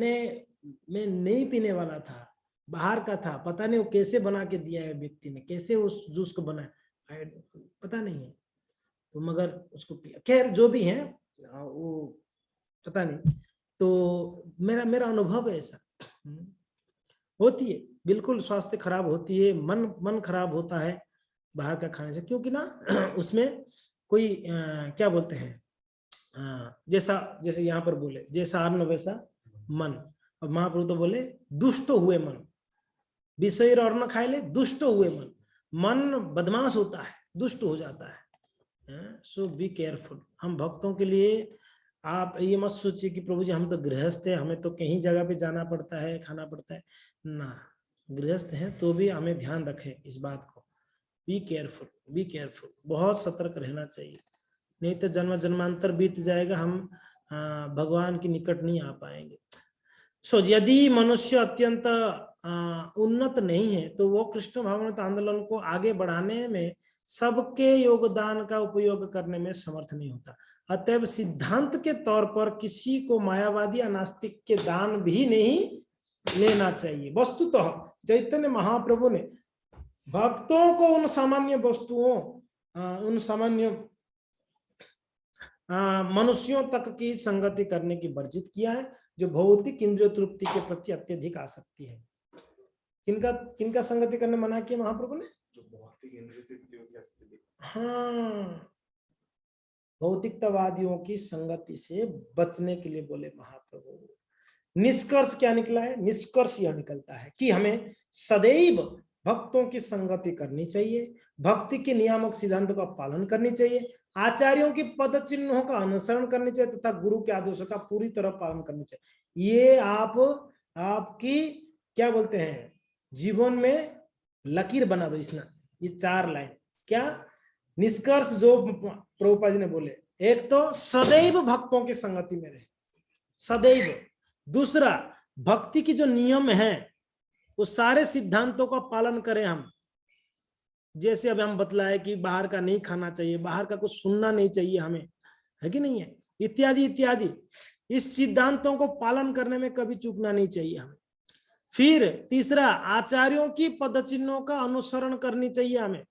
नहीं पीने वाला था, बाहर का था, पता नहीं वो कैसे बना के दिया है व्यक्ति ने, कैसे उस जूस को बनाया पता नहीं है, तो मगर उसको पिया, खैर जो भी है वो पता नहीं। तो मेरा मेरा अनुभव है ऐसा, होती है बिल्कुल, स्वास्थ्य खराब होती है, मन खराब होता है बाहर का खाने से, क्योंकि ना उसमें कोई क्या बोलते हैं, जैसा जैसे यहाँ पर बोले जैसा अन्न वैसा मन, और महाप्रभु तो बोले दुष्ट हुए मन, विषय और न खाए ले दुष्ट हुए मन बदमाश होता है, दुष्ट हो जाता है। सो बी केयरफुल। हम भक्तों के लिए आप ये मत सोचिए कि प्रभु जी हम तो गृहस्थ है, हमें तो कहीं जगह पे जाना पड़ता है, खाना पड़ता है ना, गृहस्थ हैं तो भी हमें ध्यान रखें इस बात को, बी केयरफुल, बहुत सतर्क रहना चाहिए, नहीं तो जन्म जन्मांतर बीत जाएगा, हम भगवान के निकट नहीं आ पाएंगे। सो यदि मनुष्य अत्यंत उन्नत नहीं है तो वो कृष्ण भावनामृत आंदोलन को आगे बढ़ाने में सबके योगदान का उपयोग करने में समर्थ नहीं होता। अतएव सिद्धांत के तौर पर किसी को मायावादी या नास्तिक के दान भी नहीं लेना चाहिए। वस्तुतः चैतन्य महाप्रभु ने भक्तों को उन सामान्य वस्तुओं, उन सामान्य मनुष्यों तक की संगति करने की वर्जित किया है, जो भौतिक इंद्रिय तृप्ति के प्रति अत्यधिक आसक्ति है। किनका संगति करने मना किया महाप्रभु ने, जो भौतिक इंद्रिय तृप्तियों की आसक्ति। हाँ, भौतिकतावादियों की संगति से बचने के लिए बोले महाप्रभु। निष्कर्ष क्या निकला है, निष्कर्ष यह निकलता है कि हमें सदैव भक्तों की संगति करनी चाहिए, भक्ति के नियामक सिद्धांतों का पालन करनी चाहिए, आचार्यों की पद चिन्हों का अनुसरण करनी चाहिए तथा गुरु के आदेशों का पूरी तरह पालन करनी चाहिए। ये आपकी क्या बोलते हैं जीवन में लकीर बना दो इसना, ये 4 लाइन। क्या निष्कर्ष जो प्रभुपाद जी ने बोले, एक तो सदैव भक्तों की संगति में रहे, सदैव। दूसरा, भक्ति की जो नियम है वो सारे सिद्धांतों का पालन करें हम, जैसे अभी हम बतलाए कि बाहर का नहीं खाना चाहिए, बाहर का कुछ सुनना नहीं चाहिए हमें, है कि नहीं है, इत्यादि इत्यादि। इस सिद्धांतों को पालन करने में कभी चूकना नहीं चाहिए हमें। फिर तीसरा, आचार्यों की पदचिन्हों का अनुसरण करनी चाहिए हमें,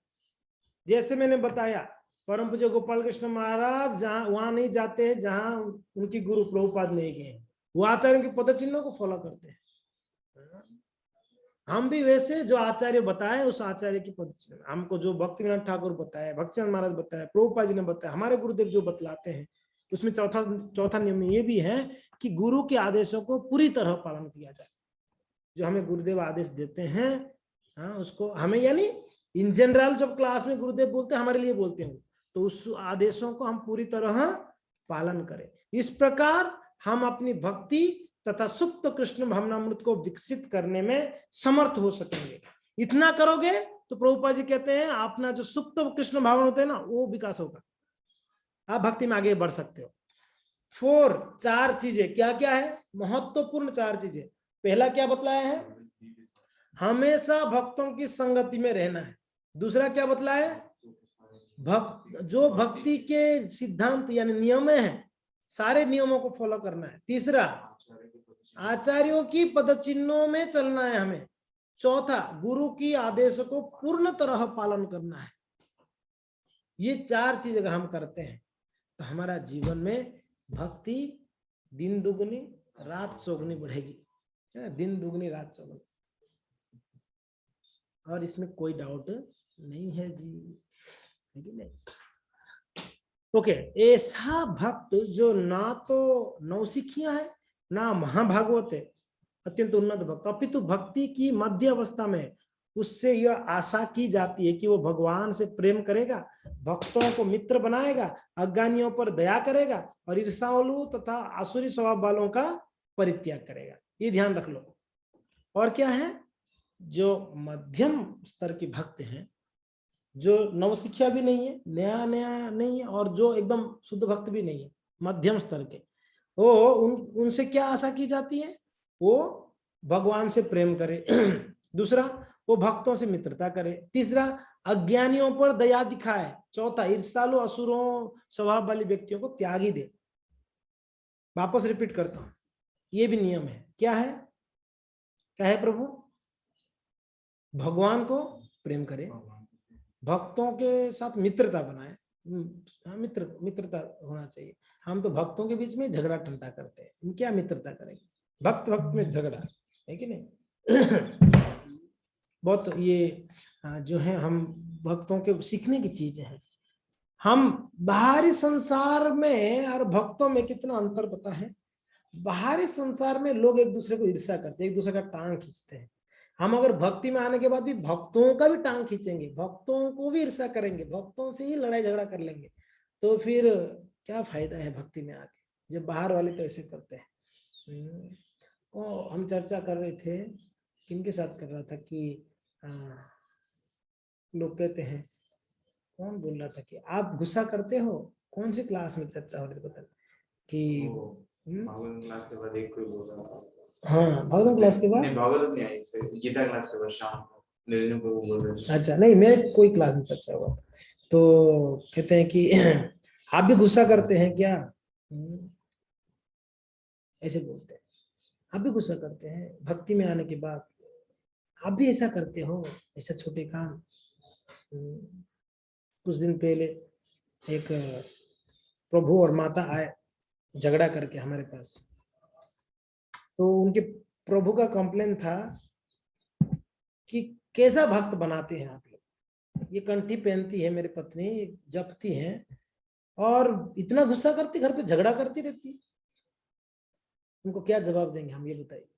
जैसे मैंने बताया परम पूज्य गोपाल कृष्ण महाराज जहां वहां नहीं जाते हैं जहां उनकी गुरु प्रभुपाद नहीं गए, वो आचार्यों के पद चिन्हों को फॉलो करते हैं। हम भी वैसे जो आचार्य बताए उस आचार्य की पद चिन्ह, हमको जो भक्ति विनोद ठाकुर बताया, भक्तिचंद महाराज बताया, प्रभुपाद जी ने बताया, हमारे गुरुदेव जो बतलाते हैं, उसमें चौथा नियम ये भी है कि गुरु के आदेशों को पूरी तरह पालन किया जाए। जो हमें गुरुदेव आदेश देते हैं, हाँ, उसको हमें, यानी इन जनरल जब क्लास में गुरुदेव बोलते हैं हमारे लिए बोलते हैं, तो उस आदेशों को हम पूरी तरह पालन करें। इस प्रकार हम अपनी भक्ति तथा सुप्त कृष्ण भावनामृत को विकसित करने में समर्थ हो सकेंगे। इतना करोगे तो प्रभुपाद जी कहते हैं अपना जो सुप्त कृष्ण भावना होता है ना, वो विकास होगा, आप भक्ति में आगे बढ़ सकते हो। 4 चीजें क्या क्या है, महत्वपूर्ण 4 चीजें। पहला क्या बतलाया है, हमेशा भक्तों की संगति में रहना है। दूसरा क्या बतलाया है, जो भक्ति के सिद्धांत यानी नियम है, सारे नियमों को फॉलो करना है। तीसरा, आचार्यों की पदचिन्हों में चलना है हमें। चौथा, गुरु की आदेश को पूर्ण तरह पालन करना है। ये 4 चीज अगर हम करते हैं तो हमारा जीवन में भक्ति दिन दुगनी रात चौगुनी बढ़ेगी। दिन दुगनी रात चौगुनी, और इसमें कोई डाउट नहीं है जी, है कि नहीं? ओके, ऐसा भक्त जो ना तो नौसिखिया है ना महाभागवत है, अत्यंत उन्नत भक्त, अपितु भक्ति की मध्य अवस्था में उससे यह आशा की जाती है कि वो भगवान से प्रेम करेगा, भक्तों को मित्र बनाएगा, अज्ञानियों पर दया करेगा और ईर्ष्यालु तथा आसुरी स्वभाव वालों का परित्याग करेगा। ये ध्यान रख लो। और क्या है, जो मध्यम स्तर के भक्त हैं, जो नवशिक्षा भी नहीं है, नया नहीं है, और जो एकदम शुद्ध भक्त भी नहीं है, मध्यम स्तर के, वो उनसे क्या आशा की जाती है, वो भगवान से प्रेम करे। दूसरा, वो भक्तों से मित्रता करे। तीसरा, अज्ञानियों पर दया दिखाए। चौथा, ईर्ष्यालु असुरों स्वभाव वाले व्यक्तियों को त्यागी दे। वापस रिपीट करता हूं, ये भी नियम है। क्या है प्रभु, भगवान को प्रेम करे, भक्तों के साथ मित्रता बनाए, मित्रता होना चाहिए। हम तो भक्तों के बीच में झगड़ा टंटा करते हैं, क्या मित्रता करेंगे, भक्त में झगड़ा है कि नहीं? बहुत ये जो है हम भक्तों के सीखने की चीजें हैं। हम बाहरी संसार में और भक्तों में कितना अंतर पता है? बाहरी संसार में लोग एक दूसरे को ईर्ष्या करते हैं, एक दूसरे का टांग खींचते हैं। हम अगर भक्ति में आने के बाद भी भक्तों का भी टांग खींचेंगे, भक्तों को भी ईर्ष्या करेंगे, भक्तों से ही लड़ाई झगड़ा कर लेंगे, तो फिर क्या फायदा है भक्ति में आके, जब बाहर वाले तो ऐसे करते हैं। हम चर्चा कर रहे थे, किनके साथ कर रहा था कि लोग कहते हैं, कौन बोल रहा था कि आप गुस्सा करते हो, कौन सी क्लास में चर्चा हो रही थी पता कि क्लास के बाद एक कोई बोल रहा था। हाँ, भागवत क्लास के बाद नहीं, भागवत नहीं आई, गीता क्लास के बाद शाम को बोल रहे थे। अच्छा, नहीं, मैं कोई क्लास में चर्चा हुआ, तो कहते हैं कि आप भी गुस्सा करते हैं क्या? ऐसे बोलते हैं, आप भी गुस्सा करते हैं भक्ति में आने के बाद, आप भी ऐसा करते हो, ऐसा छोटे काम। कुछ दिन पहले एक प्रभु और माता आए झगड़ा करके हमारे पास, तो उनके प्रभु का कंप्लेन था कि कैसा भक्त बनाते हैं आप लोग, ये कंठी पहनती है मेरी पत्नी, जपती है और इतना गुस्सा करती, घर पे झगड़ा करती रहती है। उनको क्या जवाब देंगे हम, ये बताइए?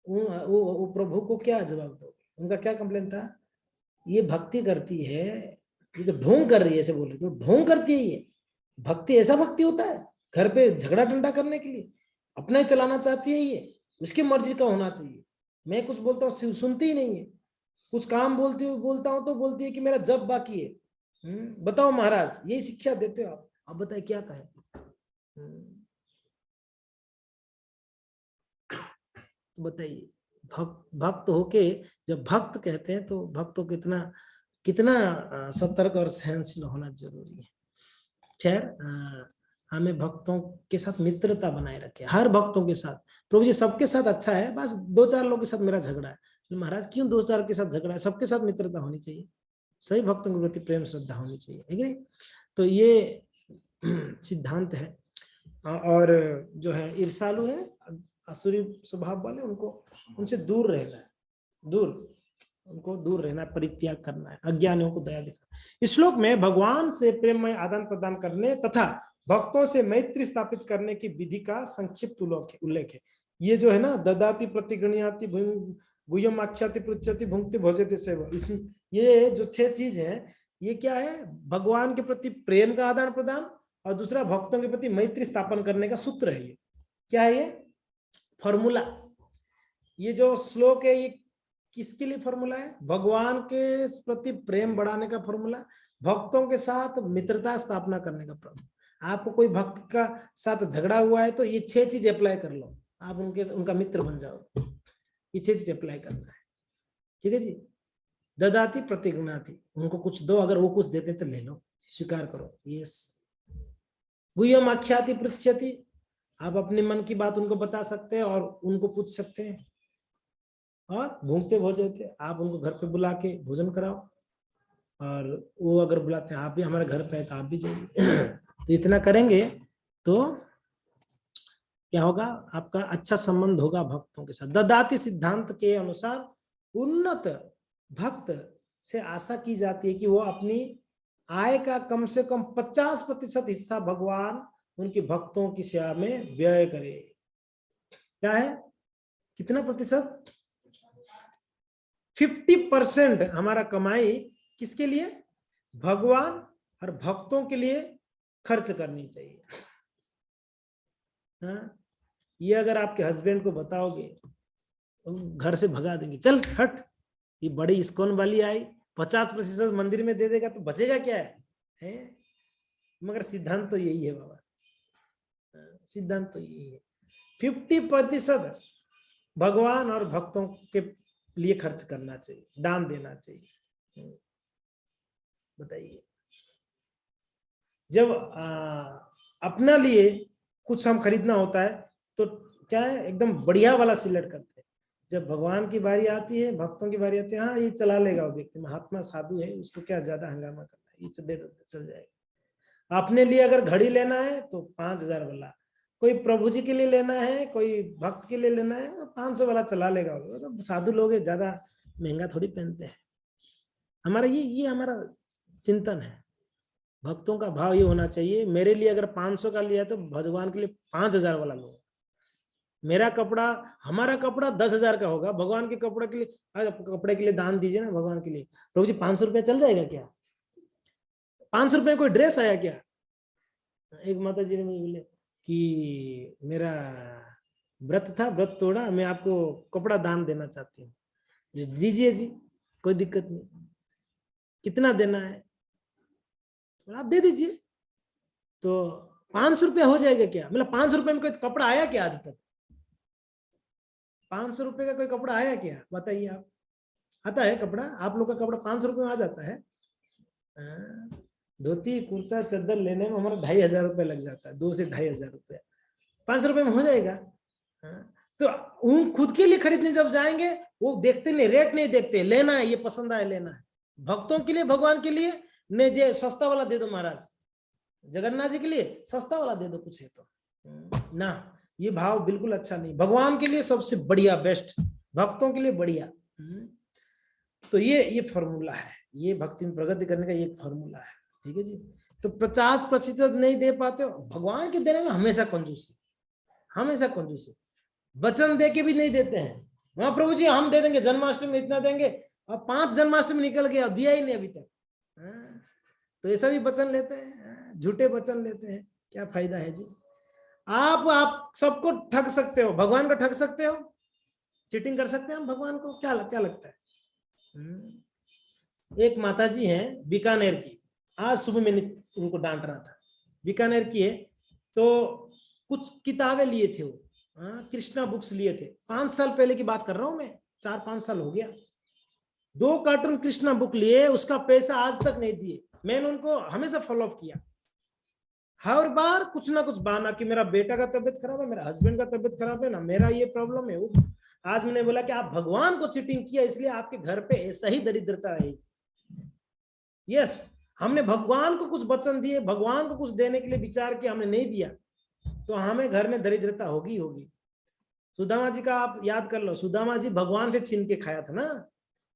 वो प्रभु को क्या जवाब दोगे? उनका क्या कंप्लेन था, ये भक्ति करती है, ये तो ढोंग कर रही है, ऐसे बोले, तो ढोंग करती है ये भक्ति, ऐसा भक्ति होता है घर पे झगड़ा डंडा करने के लिए, अपना ही चलाना चाहती है, ये उसकी मर्जी का होना चाहिए, मैं कुछ बोलता हूँ सुनती ही नहीं है, कुछ काम बोलता हूँ तो बोलती है कि मेरा जब बाकी है। बताओ महाराज, यही शिक्षा देते हो आप बताइए क्या कहें? बताइए, भक्त होके जब भक्त कहते हैं तो भक्तों को कितना सतर्क और सहनशील होना जरूरी है। खैर, हमें भक्तों के साथ मित्रता बनाए रखे, हर भक्तों के साथ। प्रभु जी सबके साथ अच्छा है, बस 2-4 लोगों के साथ मेरा झगड़ा है। महाराज क्यों 2-4 के साथ झगड़ा है, सबके साथ मित्रता होनी चाहिए। सभी भक्तों के प्रति प्रेम श्रद्धा होनी चाहिए, है कि नहीं? तो ये सिद्धांत है। और जो है ईर्ष्यालु है, असुरी स्वभाव वाले, उनको उनसे दूर रहना है, उनको दूर रहना, परित्याग करना है, अज्ञानियों को दया दिखाना। इस श्लोक में भगवान से प्रेममय आदान प्रदान करने तथा भक्तों से मैत्री स्थापित करने की विधि का संक्षिप्त उल्लेख है। ये जो है ना, ददाति प्रतिगृह्णाति गुह्यम आख्याति पृच्छति भुंक्ति भोजति सेव, इसमें ये जो 6 चीज है, ये क्या है? भगवान के प्रति प्रेम का आदान प्रदान, और दूसरा भक्तों के प्रति मैत्री स्थापन करने का सूत्र है। ये क्या है? ये फॉर्मूला, ये जो श्लोक है ये किसके लिए फॉर्मूला है? भगवान के प्रति प्रेम बढ़ाने का फॉर्मूला, भक्तों के साथ मित्रता स्थापना करने का फॉर्मूला। आपको कोई भक्त का साथ झगड़ा हुआ है तो ये 6 चीज अप्लाई कर लो, आप उनका मित्र बन जाओ। ये 6 चीज अप्लाई करना है, ठीक है जी। ददाति प्रतिगृह्णाति, उनको कुछ दो, अगर वो कुछ देते तो ले लो, स्वीकार करो। यस। गुह्यम आख्याति पृच्छति, आप अपने मन की बात उनको बता सकते हैं और उनको पूछ सकते हैं। और भूखते भोजते, आप उनको घर पे बुला के भोजन कराओ, और वो अगर बुलाते हैं आप भी हमारे घर पे है तो आप भी जाइए। तो इतना करेंगे तो क्या होगा? आपका अच्छा संबंध होगा भक्तों के साथ। ददाति सिद्धांत के अनुसार उन्नत भक्त से आशा की जाती है कि वो अपनी आय का कम से कम 50% हिस्सा भगवान उनके भक्तों की सेवा में व्यय करे। क्या है? कितना प्रतिशत? 50% हमारा कमाई किसके लिए? भगवान और भक्तों के लिए खर्च करनी चाहिए। हाँ? ये अगर आपके हस्बैंड को बताओगे तो घर से भगा देंगे, चल हट, ये बड़ी इस्कॉन वाली आई, 50% मंदिर में दे देगा तो बचेगा क्या है? मगर सिद्धांत तो यही है बाबा, सिद्धांत तो यही है। 50% भगवान और भक्तों के लिए खर्च करना चाहिए, दान देना चाहिए। बताइए, जब अपना लिए कुछ हम खरीदना होता है तो क्या है, एकदम बढ़िया वाला सिलेक्ट करते हैं। जब भगवान की बारी आती है, भक्तों की बारी आती है, हाँ ये चला लेगा वो व्यक्ति, महात्मा साधु है, उसको क्या ज्यादा हंगामा करना है, ये दे दो चल जाएगा। अपने लिए अगर घड़ी लेना है तो 5000 वाला, कोई प्रभु जी के लिए लेना है, कोई भक्त के लिए लेना है, 500 वाला चला लेगा। तो साधु लोग ज्यादा महंगा थोड़ी पहनते हैं। हमारा ये हमारा चिंतन है। भक्तों का भाव ये होना चाहिए, मेरे लिए अगर 500 का लिया तो भगवान के लिए 5000 वाला लो। मेरा कपड़ा, हमारा कपड़ा 10,000 का होगा, भगवान के कपड़े के लिए दान दीजिए ना भगवान के लिए। प्रभु जी 500 रुपया चल जाएगा क्या? 500 रुपये कोई ड्रेस आया क्या? एक माता जी ने मुझे बोले कि मेरा व्रत था, व्रत तोड़ा, मैं आपको कपड़ा दान देना चाहती हूँ। दीजिए जी, कोई दिक्कत नहीं। कितना देना है? आप दे दीजिए। तो 500 रुपया हो जाएगा क्या? मतलब 500 रुपये में कोई कपड़ा आया क्या आज तक? 500 रुपये का कोई कपड़ा आया क्या? बताइए आप। आता है कपड़ा? आप लोग का कपड़ा 500 रुपये में आ जाता है? धोती कुर्ता चद्दर लेने में हमारा 2500 रुपये लग जाता है, 2 से 2500 रुपये। 500 रुपये में हो जाएगा? तो उन खुद के लिए खरीदने जब जाएंगे, वो देखते नहीं, रेट नहीं देखते, लेना है, ये पसंद आए लेना है। भक्तों के लिए, भगवान के लिए नहीं, जे सस्ता वाला दे दो महाराज, जगन्नाथ जी के लिए सस्ता वाला दे दो कुछ है तो ना, ये भाव बिल्कुल अच्छा नहीं। भगवान के लिए सबसे बढ़िया बेस्ट, भक्तों के लिए बढ़िया। तो ये फॉर्मूला है, ये भक्ति में प्रगति करने का ये फॉर्मूला है। ठीक है जी। तो 50% नहीं दे पाते हो, भगवान के देने में हमेशा कंजूसी, हमेशा कंजूसी। वचन दे के भी नहीं देते हैं। वहां प्रभु जी हम दे देंगे, जन्माष्टमी में इतना देंगे, और 5 जन्माष्टमी निकल गया, दिया ही नहीं अभी तक। तो ऐसा भी वचन लेते हैं, झूठे वचन लेते हैं, क्या फायदा है जी? आप सबको ठग सकते हो, भगवान को ठग सकते हो, चीटिंग कर सकते हैं हम भगवान को? क्या लगता है? एक माता जी हैं बीकानेर की, आज सुबह मैंने उनको डांट रहा था, बीकानेर की है, तो कुछ किताबें लिए थे वो, कृष्णा बुक्स लिए थे, 5 साल पहले की बात कर रहा हूं मैं, 4-5 साल हो गया। 2 कार्टून कृष्णा बुक लिए, उसका पैसा आज तक नहीं दिए। मैंने उनको हमेशा फॉलो अप किया, हर बार कुछ ना कुछ बहाना कि मेरा बेटा का तबीयत खराब है, मेरा हस्बैंड का तबीयत खराब है ना, मेरा ये प्रॉब्लम है वो। आज मैंने बोला कि आप भगवान को चीटिंग किया, इसलिए आपके घर पे ऐसा ही दरिद्रता रहेगी। यस, हमने भगवान को कुछ वचन दिए, भगवान को कुछ देने के लिए विचार किया, हमने नहीं दिया, तो हमें घर में दरिद्रता होगी होगी। सुदामा जी का आप याद कर लो, सुदामा जी भगवान से छीन के खाया था ना,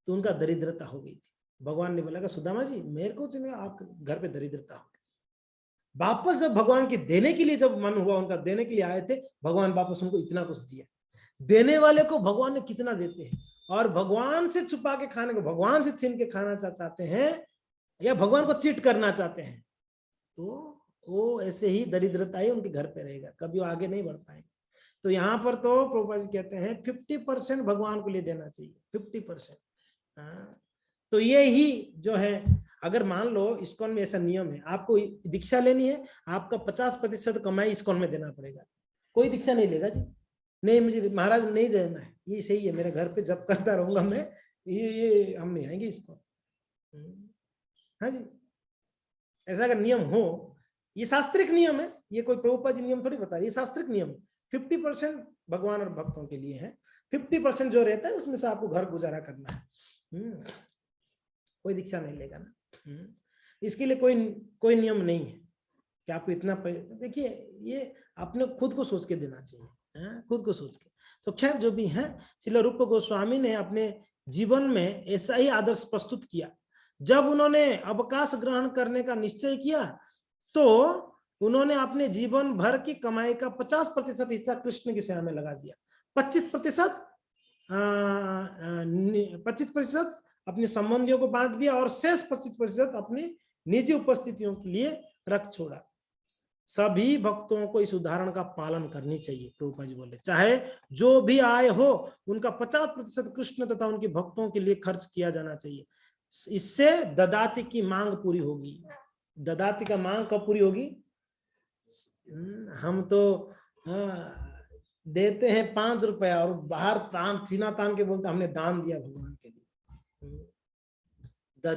तो उनका दरिद्रता हो गई थी। भगवान ने बोला कि सुदामा जी मेरे को छीन, आप घर पे दरिद्रता हो गई। वापस जब भगवान के देने के लिए जब मन हुआ उनका, देने के लिए आए थे, भगवान वापस उनको इतना कुछ दिया। देने वाले को भगवान ने कितना देते हैं, और भगवान से छुपा के खाने को, भगवान से छीन के खाना चाहते हैं, या भगवान को चीट करना चाहते हैं, तो वो ऐसे ही दरिद्रता ही उनके घर पे रहेगा, कभी वो आगे नहीं बढ़ पाएंगे। तो यहाँ पर तो प्रभुपाद जी कहते हैं 50% भगवान को लिए देना चाहिए, 50%। तो ये ही जो है, अगर मान लो इस्कॉन में ऐसा नियम है, आपको दीक्षा लेनी है, आपका 50% कमाई इस्कॉन में देना पड़ेगा। कोई दीक्षा नहीं लेगा जी, नहीं मुझे महाराज नहीं देना है, ये सही है, मेरे घर पे जब करता रहूंगा मैं, ये हम नहीं आएंगे इसको। हाँ जी, ऐसा अगर नियम हो, ये शास्त्रिक नियम है, ये कोई प्रभुपाद जी नियम थोड़ी बता, ये शास्त्रिक नियम है। 50% भगवान और भक्तों के लिए है, 50% जो रहता है उसमें से आपको घर गुजारा करना है। कोई दीक्षा नहीं लेगा ना, इसके लिए कोई नियम नहीं है कि आपको इतना। देखिए ये आपने खुद को सोच के देना चाहिए, खुद को सोच के। तो खैर जो भी है, श्रील रूप गोस्वामी ने अपने जीवन में ऐसा ही आदर्श प्रस्तुत किया। जब उन्होंने अवकाश ग्रहण करने का निश्चय किया, तो उन्होंने अपने जीवन भर की कमाई का 50% हिस्सा कृष्ण की सेवा में लगा दिया, 25% अपने संबंधियों को बांट दिया, और शेष 25% अपनी निजी उपस्थितियों के लिए रख छोड़ा। सभी भक्तों को इस उदाहरण का पालन करनी चाहिए, प्रभुपाद जी बोले, चाहे जो भी आय हो उनका 50% कृष्ण तथा उनके भक्तों के लिए खर्च किया जाना चाहिए। इससे ददाती की मांग पूरी होगी। ददाती का मांग कब पूरी होगी? हम तो देते हैं 5 रुपया और बाहर सीना तान के बोलते हमने दान दिया भगवान के लिए।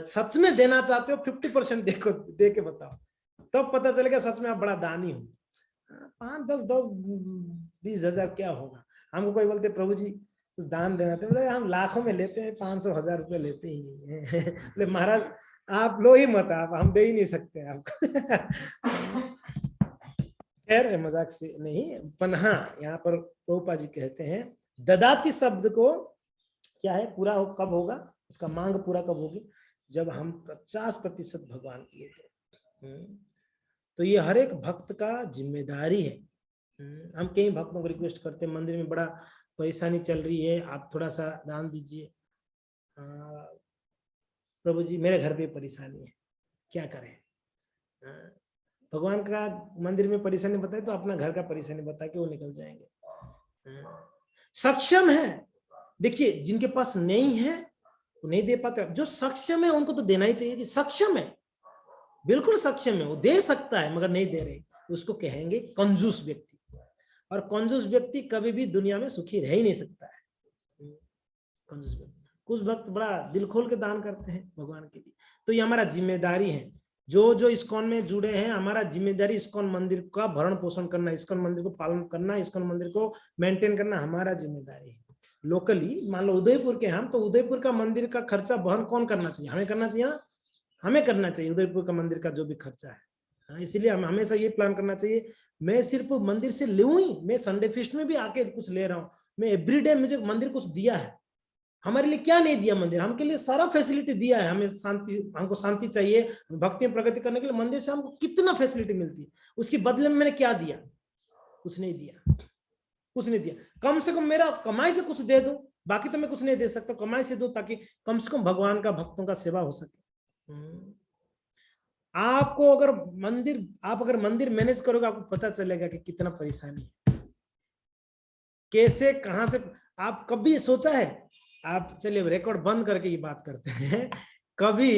सच में देना चाहते हो 50% दे के बताओ, तब पता चलेगा सच में आप बड़ा दानी हो। 5, 10, 20 हजार क्या होगा। हमको कोई बोलते प्रभु जी कुछ दान देना, तो बोले हम लाखों में लेते हैं, 500, 1000 रुपये लेते ही नहीं है। बोले महाराज आप लो ही मत, आप हम दे ही नहीं सकते आपको। खैर मजाक से नहीं, पर हाँ यहाँ पर प्रभुपाद जी कहते हैं ददाती शब्द को क्या है, पूरा कब होगा, उसका मांग पूरा कब होगी, जब हम 50% भगवान के लिए दें। तो ये हर एक भक्त का जिम्मेदारी है। हम कई भक्तों को रिक्वेस्ट करते हैं, मंदिर में बड़ा परेशानी चल रही है, आप थोड़ा सा दान दीजिए। प्रभु जी मेरे घर पे परेशानी है, क्या करें। भगवान का मंदिर में परेशानी बताए तो अपना घर का परेशानी बता के वो निकल जाएंगे। सक्षम है, देखिए जिनके पास नहीं है वो नहीं दे पाते, जो सक्षम है उनको तो देना ही चाहिए जी। सक्षम है, बिल्कुल सक्षम है, वो दे सकता है मगर नहीं दे रहे, उसको कहेंगे कंजूस व्यक्ति। और कंजूस व्यक्ति कभी भी दुनिया में सुखी रह ही नहीं सकता है। कंजूस व्यक्ति, कुछ भक्त बड़ा दिल खोल के दान करते हैं भगवान के लिए। तो ये हमारा जिम्मेदारी है, जो इस्कॉन में जुड़े हैं, हमारा जिम्मेदारी इस्कॉन मंदिर का भरण पोषण करना, इस्कॉन मंदिर को पालन करना, इस्कॉन मंदिर को मेंटेन करना हमारा जिम्मेदारी है। लोकली मान लो उदयपुर के हम, तो उदयपुर का मंदिर का खर्चा वहन कौन करना चाहिए? हमें करना चाहिए, हमें करना चाहिए उदयपुर का मंदिर का जो भी खर्चा है। इसीलिए हम हमेशा ये प्लान करना चाहिए, मैं सिर्फ मंदिर से लूं ही, मैं संडे फीस्ट में भी आके कुछ ले रहा हूँ, मैं एवरीडे मुझे मंदिर कुछ दिया है। हमारे लिए क्या नहीं दिया मंदिर? हमके लिए सारा फैसिलिटी दिया है। हमें शांति, हमको शांति चाहिए, भक्ति में प्रगति करने के लिए मंदिर से हमको कितना फैसिलिटी मिलती है, उसके बदले में मैंने क्या दिया? कुछ नहीं दिया, कुछ नहीं दिया। कम से कम मेरा कमाई से कुछ दे दो, बाकी तो मैं कुछ नहीं दे सकता, कमाई से दो ताकि कम से कम भगवान का भक्तों का सेवा हो सके। आपको अगर मंदिर मैनेज करोगे, आपको पता चलेगा कि कितना परेशानी है, कैसे कहां से। आप कभी सोचा है? आप चलिए रिकॉर्ड बंद करके ये बात करते हैं, कभी